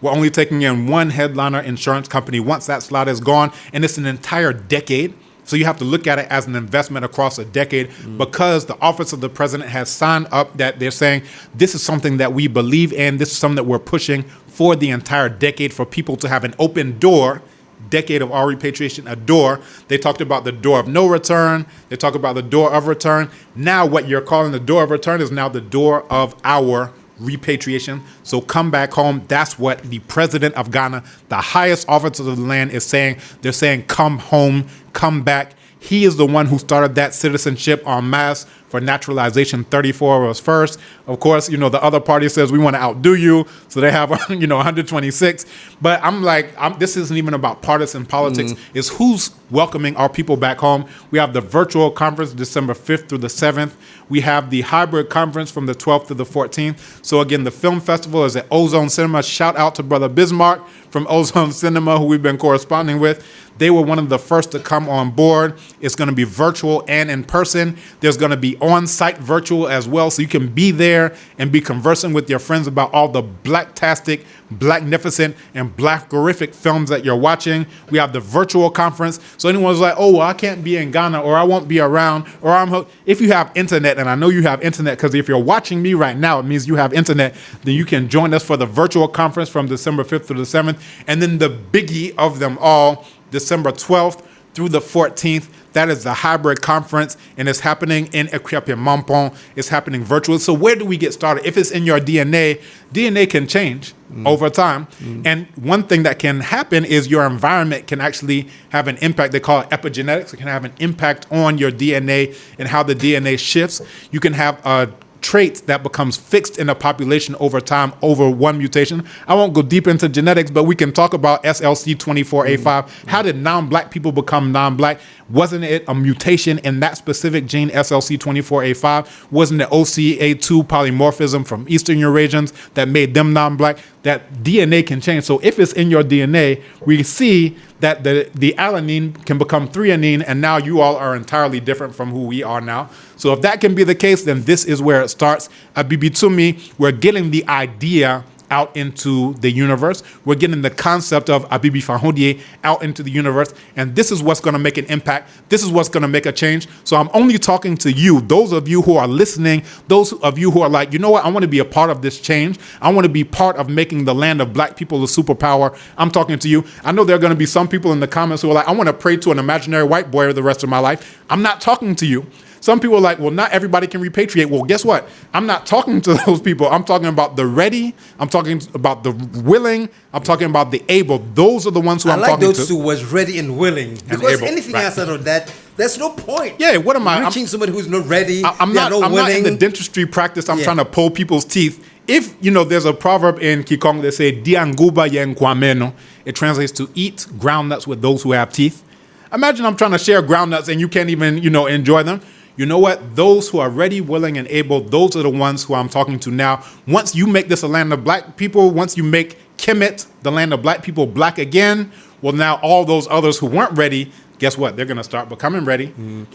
We're only taking in one headliner insurance company once that slot is gone, and it's an entire decade. So you have to look at it as an investment across a decade, because the office of the president has signed up that they're saying this is something that we believe in. This is something that we're pushing for the entire decade, for people to have an open door. Decade of our repatriation, a door. They talked about the door of no return. They talk about the door of return. Now what you're calling the door of return is now the door of our repatriation. So come back home. That's what the president of Ghana, the highest officer of the land, is saying. They're saying, come home, come back. He is the one who started that citizenship en masse for naturalization. 34 was first. Of course, you know, the other party says we want to outdo you. So they have, 126. But I'm like, this isn't even about partisan politics. It's who's welcoming our people back home. We have the virtual conference December 5th through the 7th. We have the hybrid conference from the 12th to the 14th. So again, the film festival is at Ozone Cinema. Shout out to Brother Bismarck from Ozone Cinema, who we've been corresponding with. They were one of the first to come on board. It's going to be virtual and in person. There's going to be on-site virtual as well, so you can be there and be conversing with your friends about all the blacktastic, blacknificent, and blackorific films that you're watching. We have the virtual conference, so anyone's like, oh, well, I can't be in Ghana, or I won't be around, or if you have internet, and I know you have internet, because if you're watching me right now, it means you have internet, then you can join us for the virtual conference from December 5th to the 7th, and then the biggie of them all, December 12th through the 14th. That is the hybrid conference, and it's happening in Ekwiape-Mampong. It's happening virtually. So where do we get started? If it's in your DNA can change over time. And one thing that can happen is your environment can actually have an impact. They call it epigenetics. It can have an impact on your DNA and how the DNA shifts. You can have a trait that becomes fixed in a population over time over one mutation. I won't go deep into genetics, but we can talk about SLC24A5. How did non-black people become non-black? Wasn't it a mutation in that specific gene, SLC24A5? Wasn't it OCA2 polymorphism from Eastern Eurasians that made them non-black? That DNA can change. So if it's in your DNA, we see that the alanine can become threonine, and now you all are entirely different from who we are now. So if that can be the case, then this is where it starts. At Bibitumi, we're getting the idea out into the universe. We're getting the concept of Abibi Fahondié out into the universe, and this is what's going to make an impact. This is what's going to make a change. So I'm only talking to you, those of you who are listening, those of you who are like, you know what, I want to be a part of this change. I want to be part of making the land of black people a superpower. I'm talking to you. I know there are going to be some people in the comments who are like, I want to pray to an imaginary white boy the rest of my life. I'm not talking to you. Some people are like, well, not everybody can repatriate. Well, guess what? I'm not talking to those people. I'm talking about the ready. I'm talking about the willing. I'm talking about the able. Those are the ones who I'm talking to. I like those two words, ready and willing. Because anything outside of that, there's no point. Yeah, what am I? Reaching somebody who's not ready. I'm not in the dentistry practice. I'm trying to pull people's teeth. If, there's a proverb in Kikong that says, Dianguba yenkwameno. It translates to eat groundnuts with those who have teeth. Imagine I'm trying to share groundnuts and you can't even, enjoy them. You know what? Those who are ready, willing, and able, those are the ones who I'm talking to now. Once you make this a land of black people, once you make Kemet, the land of black people, black again, well, now all those others who weren't ready, guess what? They're going to start becoming ready.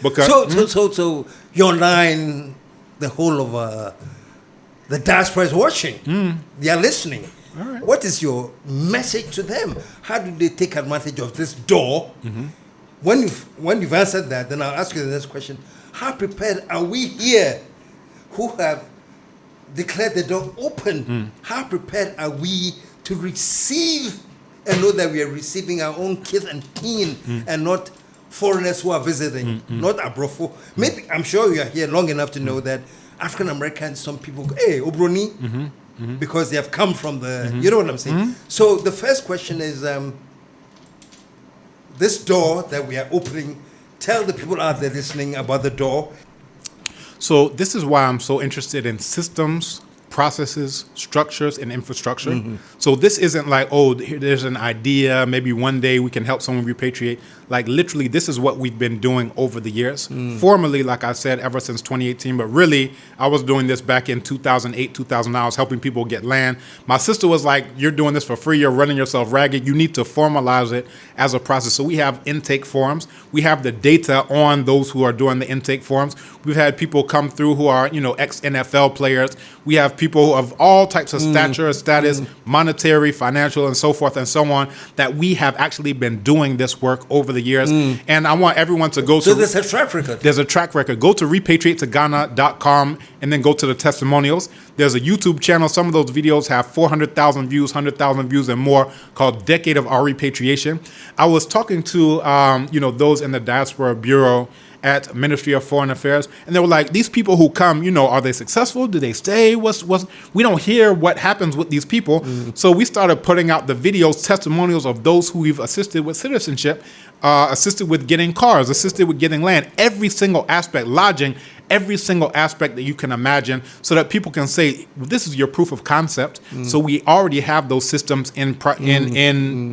Because So your line, the whole of the diaspora is watching. They are listening. All right. What is your message to them? How do they take advantage of this door? When you've answered that, then I'll ask you the next question. How prepared are we here who have declared the door open? How prepared are we to receive and know that we are receiving our own kith and kin and not foreigners who are visiting, not Abrofo? Maybe, I'm sure you are here long enough to know that African Americans, some people go, hey, Obroni, because they have come from the, you know what I'm saying? So the first question is, this door that we are opening, tell the people out there listening about the door. So this is why I'm so interested in systems, processes, structures, and infrastructure. So this isn't like, oh, here, there's an idea, maybe one day we can help someone repatriate. Like literally, this is what we've been doing over the years. Formally, like I said, ever since 2018, but really, I was doing this back in 2008, 2009. I was helping people get land. My sister was like, you're doing this for free, you're running yourself ragged. You need to formalize it as a process. So we have intake forms. We have the data on those who are doing the intake forms. We've had people come through who are, ex-NFL players. We have people of all types of stature, status, monetary, financial, and so forth and so on, that we have actually been doing this work over the years. And I want everyone to go to... So there's a track record. There's a track record. Go to repatriatetogana.com and then go to the testimonials. There's a YouTube channel. Some of those videos have 400,000 views, 100,000 views and more, called Decade of Our Repatriation. I was talking to, those in the Diaspora Bureau at Ministry of Foreign Affairs, and they were like, these people who come, are they successful? Do they stay? We don't hear what happens with these people. So we started putting out the videos, testimonials of those who we've assisted with citizenship, assisted with getting cars, assisted with getting land, every single aspect, lodging, every single aspect that you can imagine, so that people can say, this is your proof of concept. So we already have those systems in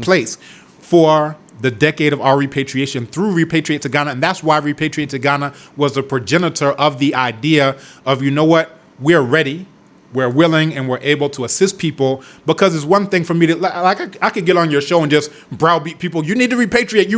place for the decade of our repatriation through Repatriate to Ghana. And that's why Repatriate to Ghana was the progenitor of the idea of, we're ready, we're willing, and we're able to assist people. Because it's one thing for me to, I could get on your show and just browbeat people. You need to repatriate,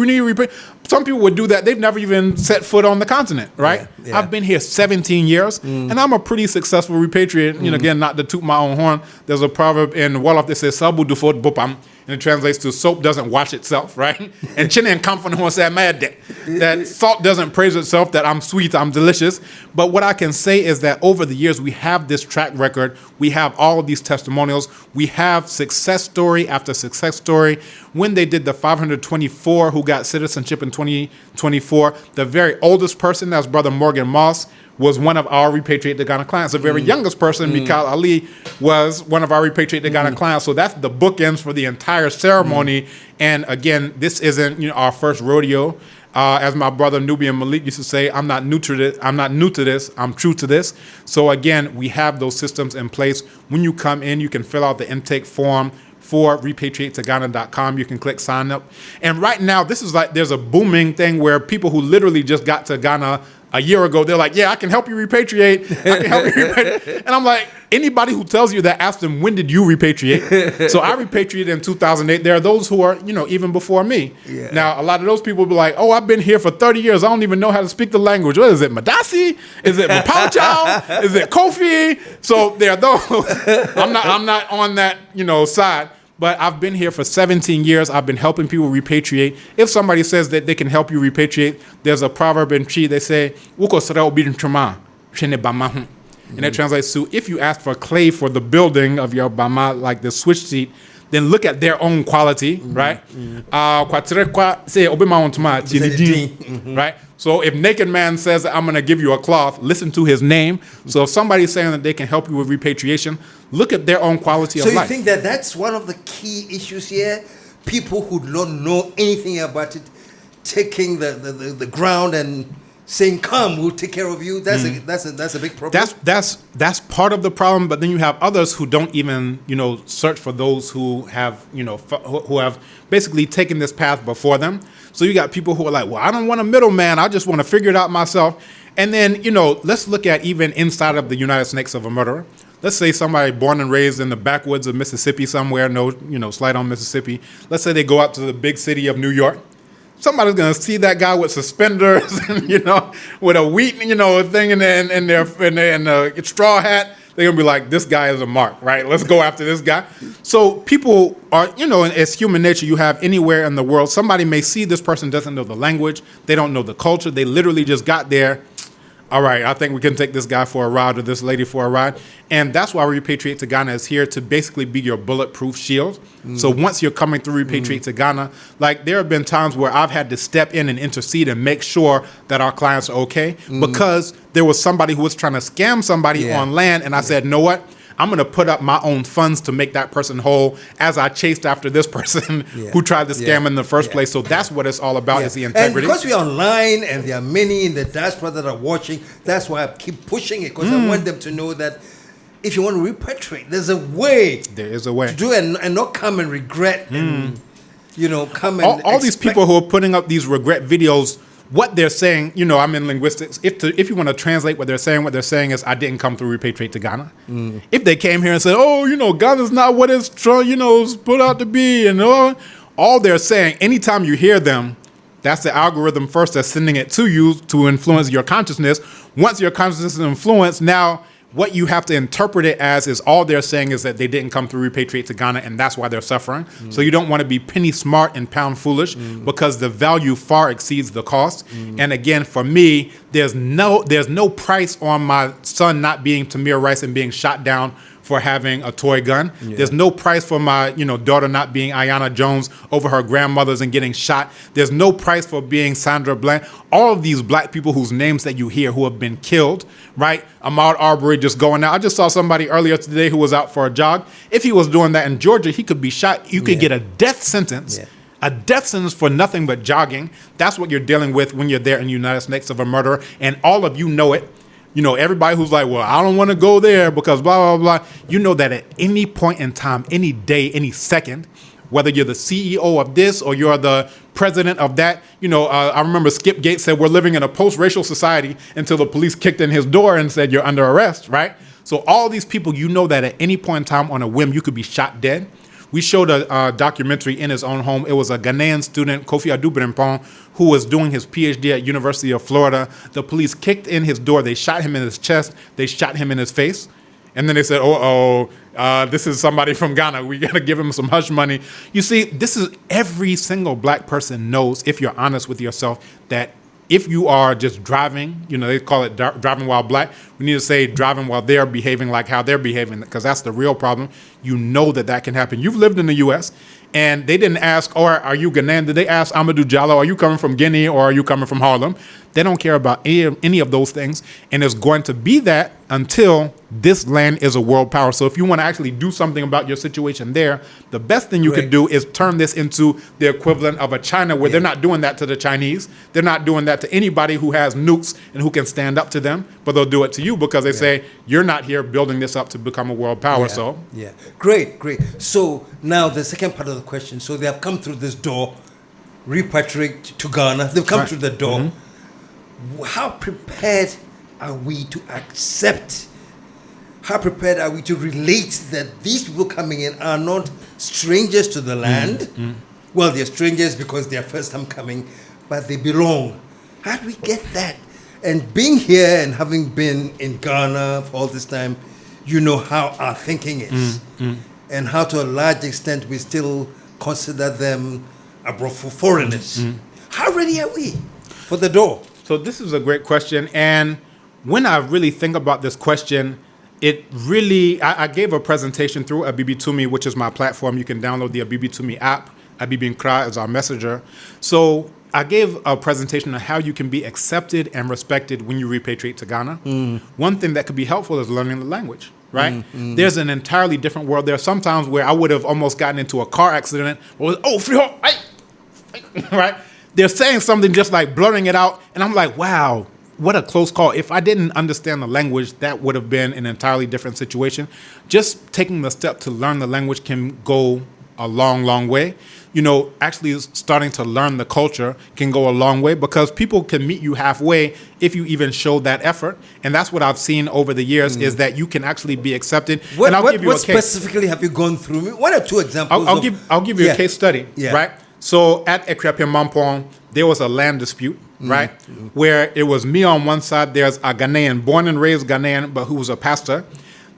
Some people would do that. They've never even set foot on the continent, right? Yeah. I've been here 17 years, and I'm a pretty successful repatriate. Again, not to toot my own horn. There's a proverb in Wolof that says, Sabu dufot bopam. And it translates to soap doesn't wash itself, right? And chin and comfort who said mad that salt doesn't praise itself, that I'm sweet, I'm delicious. But what I can say is that over the years, we have this track record. We have all of these testimonials. We have success story after success story. When they did the 524 who got citizenship in 2024, the very oldest person, that's Brother Morgan Moss, was one of our Repatriate to Ghana clients. The very youngest person, Mikal Ali, was one of our Repatriate to Ghana clients. So that's the bookends for the entire ceremony. And again, this isn't our first rodeo. As my brother Nubian Malik used to say, I'm not new to this. I'm true to this. So again, we have those systems in place. When you come in, you can fill out the intake form for repatriatetogana.com. You can click sign up. And right now, this is like, there's a booming thing where people who literally just got to Ghana a year ago, they're like, yeah, I can help you repatriate. And I'm like, anybody who tells you that, ask them, when did you repatriate? So I repatriated in 2008. There are those who are, even before me. Yeah. Now, a lot of those people will be like, oh, I've been here for 30 years. I don't even know how to speak the language. What is it, Madasi? Is it Mapauchao? Is it Kofi? So there are those. I'm not on that, side. But I've been here for 17 years. I've been helping people repatriate. If somebody says that they can help you repatriate, there's a proverb in Chi. They say, and it translates to, if you ask for clay for the building of your bama, like the switch seat, then look at their own quality, right? Right? So if Naked Man says, I'm going to give you a cloth, listen to his name. So if somebody's saying that they can help you with repatriation, look at their own quality of life. So you think that that's one of the key issues here? People who don't know anything about it, taking the ground and saying, come, we'll take care of you. That's a big problem. That's part of the problem. But then you have others who don't even, search for those who have, who have basically taken this path before them. So you got people who are like, well, I don't want a middleman. I just want to figure it out myself. And then, let's look at even inside of the United Snakes of a Murderer. Let's say somebody born and raised in the backwoods of Mississippi somewhere, slight on Mississippi. Let's say they go out to the big city of New York. Somebody's gonna see that guy with suspenders and with a wheat thing in a straw hat. They're going to be like, this guy is a mark, right? Let's go after this guy. So people are, it's human nature. You have anywhere in the world, somebody may see this person doesn't know the language. They don't know the culture. They literally just got there. All right, I think we can take this guy for a ride or this lady for a ride. And that's why Repatriate to Ghana is here to basically be your bulletproof shield. So once you're coming through Repatriate to Ghana, like there have been times where I've had to step in and intercede and make sure that our clients are okay because there was somebody who was trying to scam somebody on land. And I said, know what? I'm going to put up my own funds to make that person whole as I chased after this person who tried to scam in the first place. So that's what it's all about is the integrity. And because we're online and there are many in the diaspora that are watching, that's why I keep pushing it because I want them to know that if you want to repatriate, there's a way. There is a way. To do it and not come and regret and, come and all these people who are putting up these regret videos, what they're saying, I'm in linguistics. If you want to translate what they're saying is, I didn't come through Repatriate to Ghana. If they came here and said, Ghana's not what it's put out to be, and all they're saying, anytime you hear them, that's the algorithm first that's sending it to you to influence your consciousness. Once your consciousness is influenced, now what you have to interpret it as is all they're saying is that they didn't come through Repatriate to Ghana, and that's why they're suffering. So you don't want to be penny smart and pound foolish because the value far exceeds the cost. And again, for me, there's no price on my son not being Tamir Rice and being shot down for having a toy gun. There's no price for my daughter not being Ayanna Jones over her grandmother's and getting shot. There's no price for being Sandra Bland. All of these black people whose names that you hear who have been killed, right? Ahmaud Arbery just going out. I just saw somebody earlier today who was out for a jog. If he was doing that in Georgia, he could be shot. You could get a death sentence. A death sentence for nothing but jogging. That's what you're dealing with when you're there in the United States of a murderer. And all of you know it. Everybody who's like, well, I don't want to go there because blah, blah, blah. You know that at any point in time, any day, any second, whether you're the CEO of this or you're the president of that, I remember Skip Gates said we're living in a post-racial society until the police kicked in his door and said you're under arrest, right? So all these people, that at any point in time on a whim, you could be shot dead. We showed a documentary in his own home. It was a Ghanaian student, Kofi Adu-Brempong, who was doing his PhD at University of Florida. The police kicked in his door. They shot him in his chest. They shot him in his face. And then they said, this is somebody from Ghana. We got to give him some hush money. You see, this is every single black person knows, if you're honest with yourself, that if you are just driving, they call it driving while black. We need to say driving while they're behaving like how they're behaving, because that's the real problem. You know that can happen. You've lived in the U.S., and they didn't ask, are you Ghanaian? Did they ask Amadou Diallo, are you coming from Guinea or are you coming from Harlem? They don't care about any of those things. And it's going to be that until this land is a world power. So if you want to actually do something about your situation there, the best thing you could do is turn this into the equivalent of a China where they're not doing that to the Chinese. They're not doing that to anybody who has nukes and who can stand up to them, but they'll do it to you because they say, you're not here building this up to become a world power. Great. So now the second part of the question. So they have come through this door, repatriate to Ghana. They've come through the door. How prepared are we to accept? How prepared are we to relate that these people coming in are not strangers to the land? Well, they're strangers because they're first time coming, but they belong. How do we get that? And being here and having been in Ghana for all this time, you know how our thinking is. And how to a large extent we still consider them abroad for foreigners. How ready are we for the door? So this is a great question. And when I really think about this question, it really, I gave a presentation through Abibi Tumi, which is my platform. You can download the Abibi Tumi app. Abibi Nkra is our messenger. So I gave a presentation on how you can be accepted and respected when you repatriate to Ghana. One thing that could be helpful is learning the language, right? There's an entirely different world. There are some times where I would have almost gotten into a car accident. Right? They're saying something just like blurting it out. And I'm like, wow, what a close call. If I didn't understand the language, that would have been an entirely different situation. Just taking the step to learn the language can go a long, long way. Actually starting to learn the culture can go a long way because people can meet you halfway if you even show that effort. And that's what I've seen over the years is that you can actually be accepted. What specifically have you gone through? One or two examples? I'll give you a case study, right? So at Ekrapia Mampong, there was a land dispute, right? Where it was me on one side, there's a Ghanaian, born and raised Ghanaian, but who was a pastor.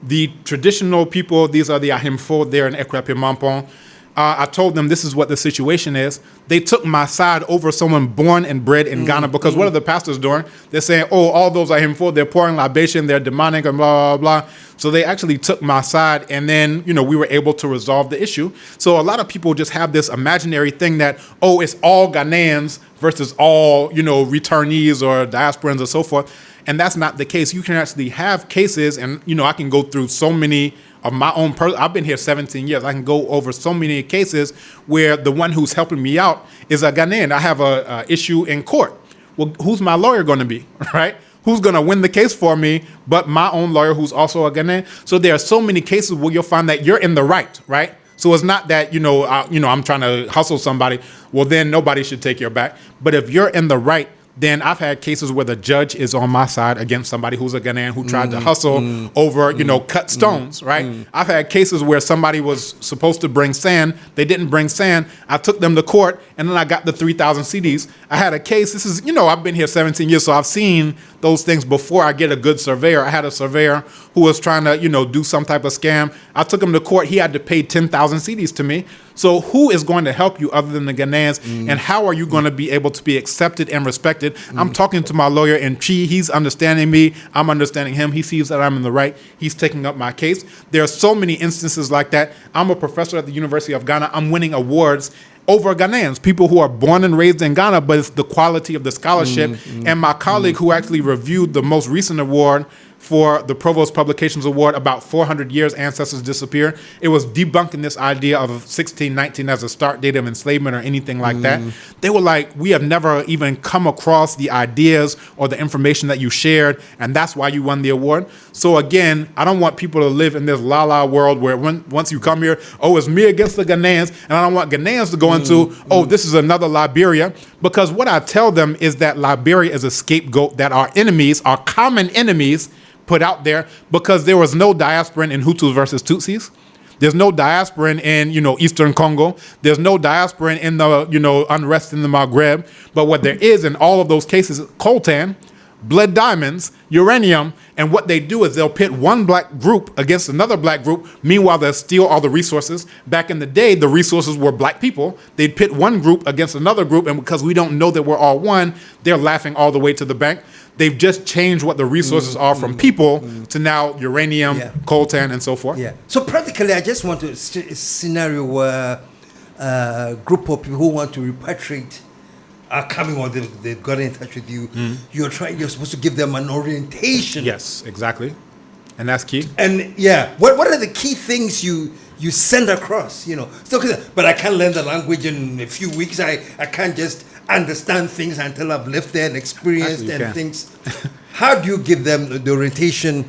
the traditional people, these are the Ahimfo there in Ekwape Mampong. I told them this is what the situation is. They took my side over someone born and bred in Ghana, because what are the pastors doing? They're saying, oh, all those Ahimfo, they're pouring libation, they're demonic and blah, blah, blah. So they actually took my side, and then, we were able to resolve the issue. So a lot of people just have this imaginary thing that, oh, it's all Ghanaians versus all, returnees or diasporans or so forth. And that's not the case. You can actually have cases, and, I can go through so many of my own I've been here 17 years. I can go over so many cases where the one who's helping me out is a Ghanaian. I have a issue in court. Well, who's my lawyer going to be, right? Who's going to win the case for me but my own lawyer who's also a Ghanaian? So there are so many cases where you'll find that you're in the right, right? So it's not that, I'm trying to hustle somebody. Well, then nobody should take your back. But if you're in the right, then I've had cases where the judge is on my side against somebody who's a Ghanaian who tried to hustle over, cut stones, right? I've had cases where somebody was supposed to bring sand. They didn't bring sand. I took them to court, and then I got the 3,000 CDs. I had a case. This is, I've been here 17 years, so I've seen those things before I get a good surveyor. I had a surveyor who was trying to, do some type of scam. I took him to court. He had to pay 10,000 CDs to me. So who is going to help you other than the Ghanaians? And how are you going to be able to be accepted and respected? I'm talking to my lawyer in Chi. He's understanding me. I'm understanding him. He sees that I'm in the right. He's taking up my case. There are so many instances like that. I'm a professor at the University of Ghana. I'm winning awards over Ghanaians, people who are born and raised in Ghana, but it's the quality of the scholarship. And my colleague who actually reviewed the most recent award for the Provost Publications Award, about 400 years ancestors disappear. It was debunking this idea of 1619 as a start date of enslavement or anything like that. They were like, we have never even come across the ideas or the information that you shared, and that's why you won the award. So again, I don't want people to live in this la-la world where once you come here, oh, it's me against the Ghanaians, and I don't want Ghanaians to go into, oh, this is another Liberia, because what I tell them is that Liberia is a scapegoat that our enemies, our common enemies, put out there, because there was no diasporan in Hutus versus Tutsis. There's no diasporan in, Eastern Congo. There's no diasporan in the, unrest in the Maghreb. But what there is in all of those cases, coltan, blood diamonds, uranium, and what they do is they'll pit one black group against another black group. Meanwhile, they'll steal all the resources. Back in the day, the resources were black people. They'd pit one group against another group, and because we don't know that we're all one, they're laughing all the way to the bank. They've just changed what the resources are from people to now uranium, coltan, and so forth. Yeah. So practically, I just want a scenario where a group of people who want to repatriate are coming, or they've got in touch with you. You're supposed to give them an orientation. Yes, exactly. And that's key. And what are the key things you send across? So, but I can't learn the language in a few weeks. I can't just understand things until I've lived there and experienced things. How do you give them the orientation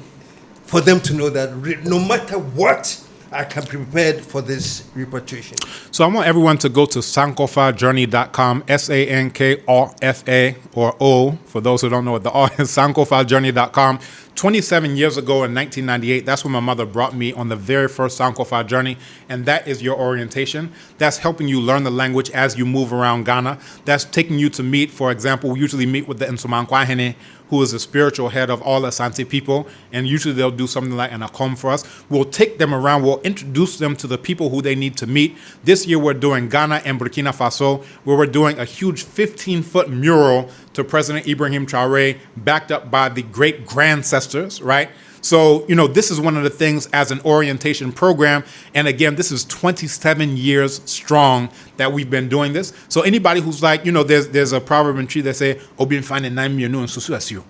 for them to know that no matter what, I can be prepared for this repatriation? So I want everyone to go to sankofajourney.com, SANKOFA, or O, for those who don't know what the O is, sankofajourney.com. 27 years ago in 1998, that's when my mother brought me on the very first Sankofa journey, and that is your orientation. That's helping you learn the language as you move around Ghana. That's taking you to meet, for example, we usually meet with the Nsomankwahene, who is the spiritual head of all Asante people, and usually they'll do something like an akom for us. We'll take them around, we'll introduce them to the people who they need to meet. This year we're doing Ghana and Burkina Faso, where we're doing a huge 15-foot mural to President Ibrahim Traoré, backed up by the great grandcestors, right? So, this is one of the things as an orientation program. And again, this is 27 years strong that we've been doing this. So anybody who's like, there's a proverb in Chi that say, Ɔbenfo na mienu nsusu asio.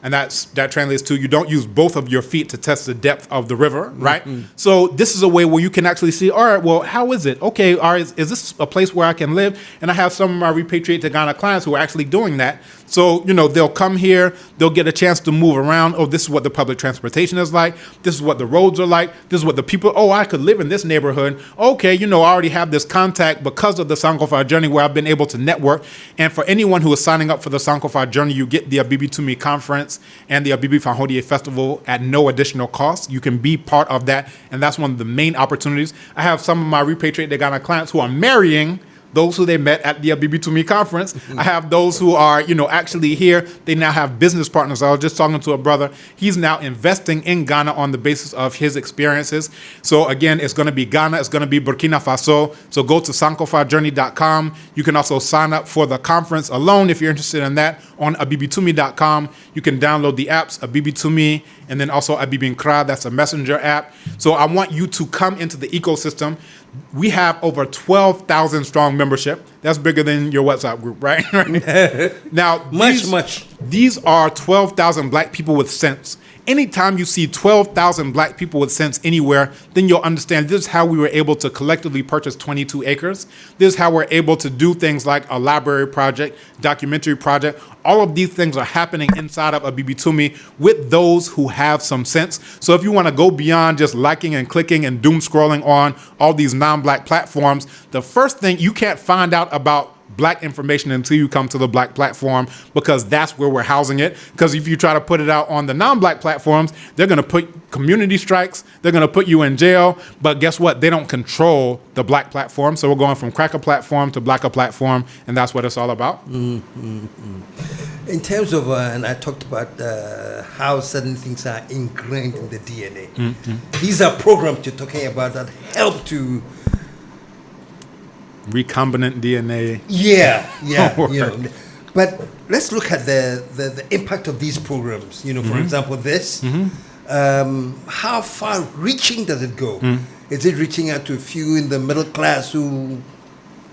And that translates to, you don't use both of your feet to test the depth of the river, right? So this is a way where you can actually see, all right, well, how is it? Okay, all right, is this a place where I can live? And I have some of my Repatriate to Ghana clients who are actually doing that. So, they'll come here, they'll get a chance to move around. Oh, this is what the public transportation is like. This is what the roads are like. This is what the people, I could live in this neighborhood. Okay, I already have this contact because of the Sankofa journey where I've been able to network. And for anyone who is signing up for the Sankofa journey, you get the Abibi Tumi conference and the Abibi Fanhodie Festival at no additional cost. You can be part of that, and that's one of the main opportunities. I have some of my Repatriate to Ghana clients who are marrying those who they met at the Abibitumi conference. I have those who are, actually here. They now have business partners. I was just talking to a brother. He's now investing in Ghana on the basis of his experiences. So again, it's going to be Ghana. It's going to be Burkina Faso. So go to sankofajourney.com. You can also sign up for the conference alone if you're interested in that on abibitumi.com. You can download the apps, Abibitumi, and then also Abibinkra. That's a messenger app. So I want you to come into the ecosystem. We have over 12,000 strong membership. That's bigger than your WhatsApp group, right? Now, these are 12,000 black people with sense. Anytime you see 12,000 black people with sense anywhere, then you'll understand this is how we were able to collectively purchase 22 acres. This is how we're able to do things like a library project, documentary project. All of these things are happening inside of Abibitumi with those who have some sense. So if you want to go beyond just liking and clicking and doom scrolling on all these non-black platforms, the first thing, you can't find out about black information until you come to the black platform, because that's where we're housing it. Because if you try to put it out on the non-black platforms, they're going to put community strikes, they're going to put you in jail. But guess what? They don't control the black platform. So we're going from cracker platform to blacker platform, and that's what it's all about. In terms of, and I talked about how certain things are ingrained in the DNA. These are programs you're talking about that help to recombinant DNA. Yeah. But let's look at the impact of these programs. For example, this. How far-reaching does it go? Is it reaching out to a few in the middle class who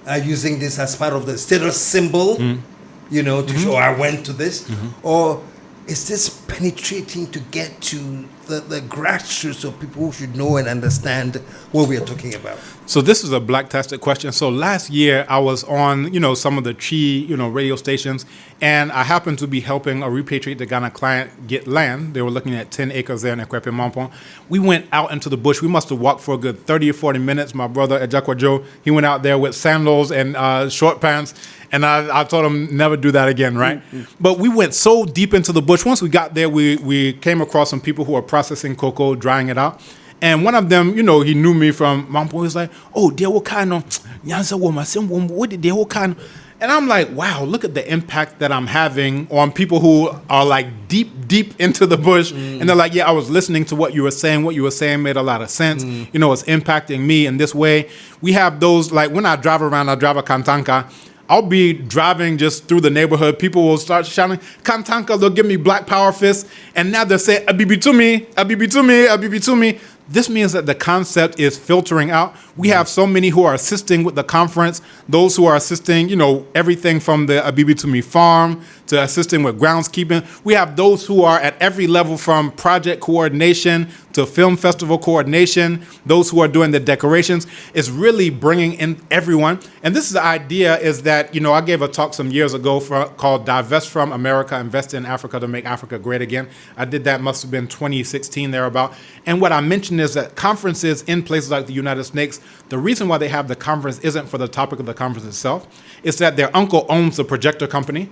are using this as part of the status symbol? To show I went to this, or is this penetrating to get to the grassroots of people who should know and understand what we are talking about? So this is a black-tastic question. So last year I was on, some of the Chi, radio stations, and I happened to be helping a Repatriate the Ghana client get land. They were looking at 10 acres there in Ekwepe Mampong. We went out into the bush. We must have walked for a good 30 or 40 minutes. My brother, Ejakwa Joe, he went out there with sandals and short pants. And I told him never do that again, right? But we went so deep into the bush. Once we got there, we came across some people who were processing cocoa, drying it out. And one of them, he knew me from Mampo. He was like, "Oh, dear, what kind of Yansa woman? What did they what kind?" And I'm like, "Wow, look at the impact that I'm having on people who are like deep into the bush." And they're like, "Yeah, I was listening to what you were saying. What you were saying made a lot of sense. It's impacting me in this way." We have those, like when I drive around, I drive a Kantanka. I'll be driving just through the neighborhood. People will start shouting, "Kantanka," they'll give me black power fists. And now they'll say, "Abibitumi, Abibitumi, Abibitumi." This means that the concept is filtering out. We have so many who are assisting with the conference, those who are assisting, everything from the Abibitumi farm to assisting with groundskeeping. We have those who are at every level, from project coordination to film festival coordination, those who are doing the decorations. It's really bringing in everyone. And this is the idea, is that, I gave a talk some years ago called Divest from America, Invest in Africa to Make Africa Great Again. I did that, must have been 2016 thereabout. And what I mentioned is that conferences in places like the United States, the reason why they have the conference isn't for the topic of the conference itself. It's that their uncle owns the projector company.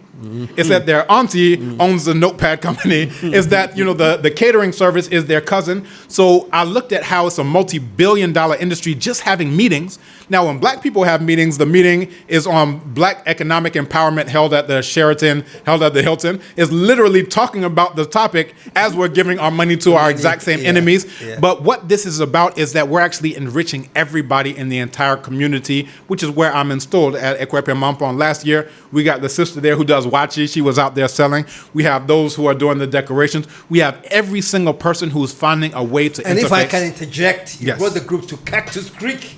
It's that their auntie owns the notepad company. It's that, the catering service is their cousin. So I looked at how it's a multi-billion-dollar industry just having meetings. Now, when black people have meetings, the meeting is on black economic empowerment held at the Sheraton, held at the Hilton. It's literally talking about the topic as we're giving our money to our exact same enemies. But what this is about is that we're actually enriching everybody in the entire community, which is where I'm installed at Ekwepe Mampong. Last year, we got the sister there who does wachi. She was out there selling. We have those who are doing the decorations. We have every single person who's finding a way to interface. And if I can interject, you brought the group to Cactus Creek.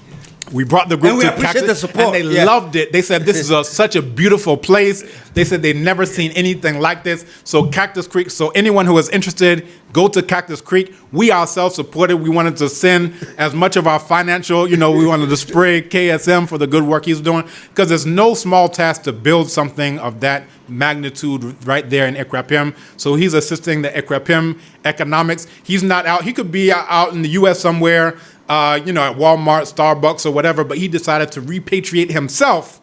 We brought the group and we to appreciate Cactus, the support. and they loved it. They said this is such a beautiful place. They said they'd never seen anything like this. So Cactus Creek, so anyone who is interested, go to Cactus Creek. We ourselves supported. We wanted to send as much of our financial, we wanted to spray KSM for the good work he's doing, because it's no small task to build something of that magnitude right there in Ekwapim. So he's assisting the Ekwapim economics. He's not out. He could be out in the U.S. somewhere, at Walmart, Starbucks, or whatever, but he decided to repatriate himself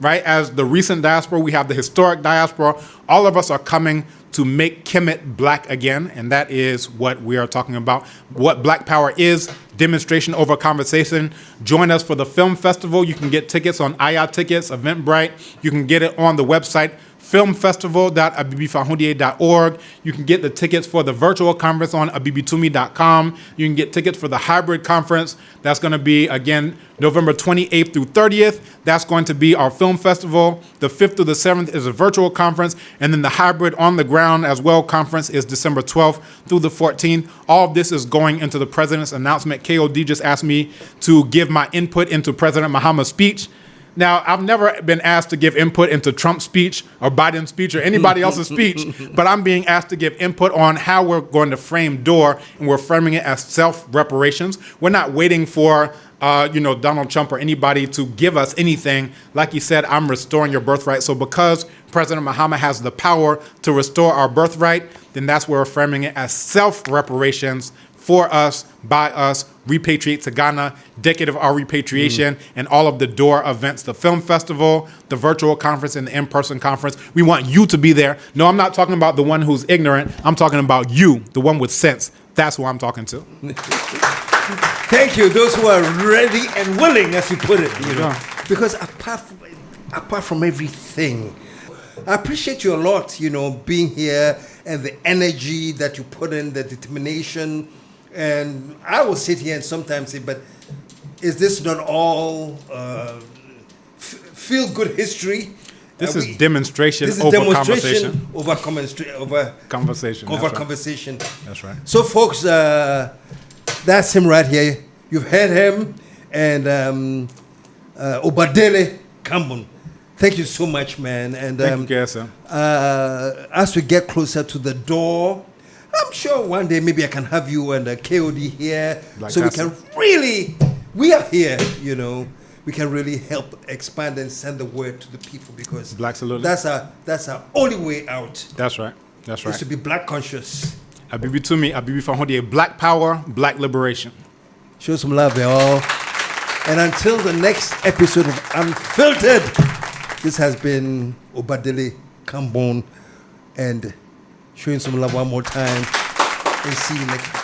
right? As the recent diaspora, we have the historic diaspora. All of us are coming to make Kemet black again, and that is what we are talking about. What Black Power is, demonstration over conversation. Join us for the film festival. You can get tickets on IA Tickets, Eventbrite. You can get it on the website, filmfestival.abibifahundie.org. You can get the tickets for the virtual conference on abibitumi.com. You can get tickets for the hybrid conference. That's going to be, again, November 28th through 30th. That's going to be our film festival. The 5th through the 7th is a virtual conference. And then the hybrid on the ground as well conference is December 12th through the 14th. All of this is going into the president's announcement. KOD just asked me to give my input into President Mahama's speech. Now, I've never been asked to give input into Trump's speech or Biden's speech or anybody else's speech, but I'm being asked to give input on how we're going to frame DOOR, and we're framing it as self-reparations. We're not waiting for Donald Trump or anybody to give us anything. Like you said, I'm restoring your birthright. So because President Mahama has the power to restore our birthright, then that's where we're framing it as self-reparations for us, by us, Repatriate to Ghana, Decade of Our Repatriation, and all of the DOOR events, the film festival, the virtual conference, and the in-person conference. We want you to be there. No, I'm not talking about the one who's ignorant. I'm talking about you, the one with sense. That's who I'm talking to. Thank you. Those who are ready and willing, as you put it, because apart from everything, I appreciate you a lot, being here and the energy that you put in, the determination. And I will sit here and sometimes say, but is this not all feel-good history? This is demonstration over conversation. Over conversation. Over conversation. That's right. So, folks, that's him right here. You've heard him. And Ọbádélé Kambon. Thank you so much, man. And thank you, KSM. As we get closer to the door, I'm sure one day maybe I can have you and KOD here, so we can really, we are here, we can really help expand and send the word to the people, because absolutely. That's our only way out. That's right. That's right. Is to be black conscious. Abibitumi, Abibifahundie, Black Power, Black Liberation. Show some love, y'all. And until the next episode of Unfiltered, this has been Ọbádélé Kambon, and showing some love one more time, and see you next time.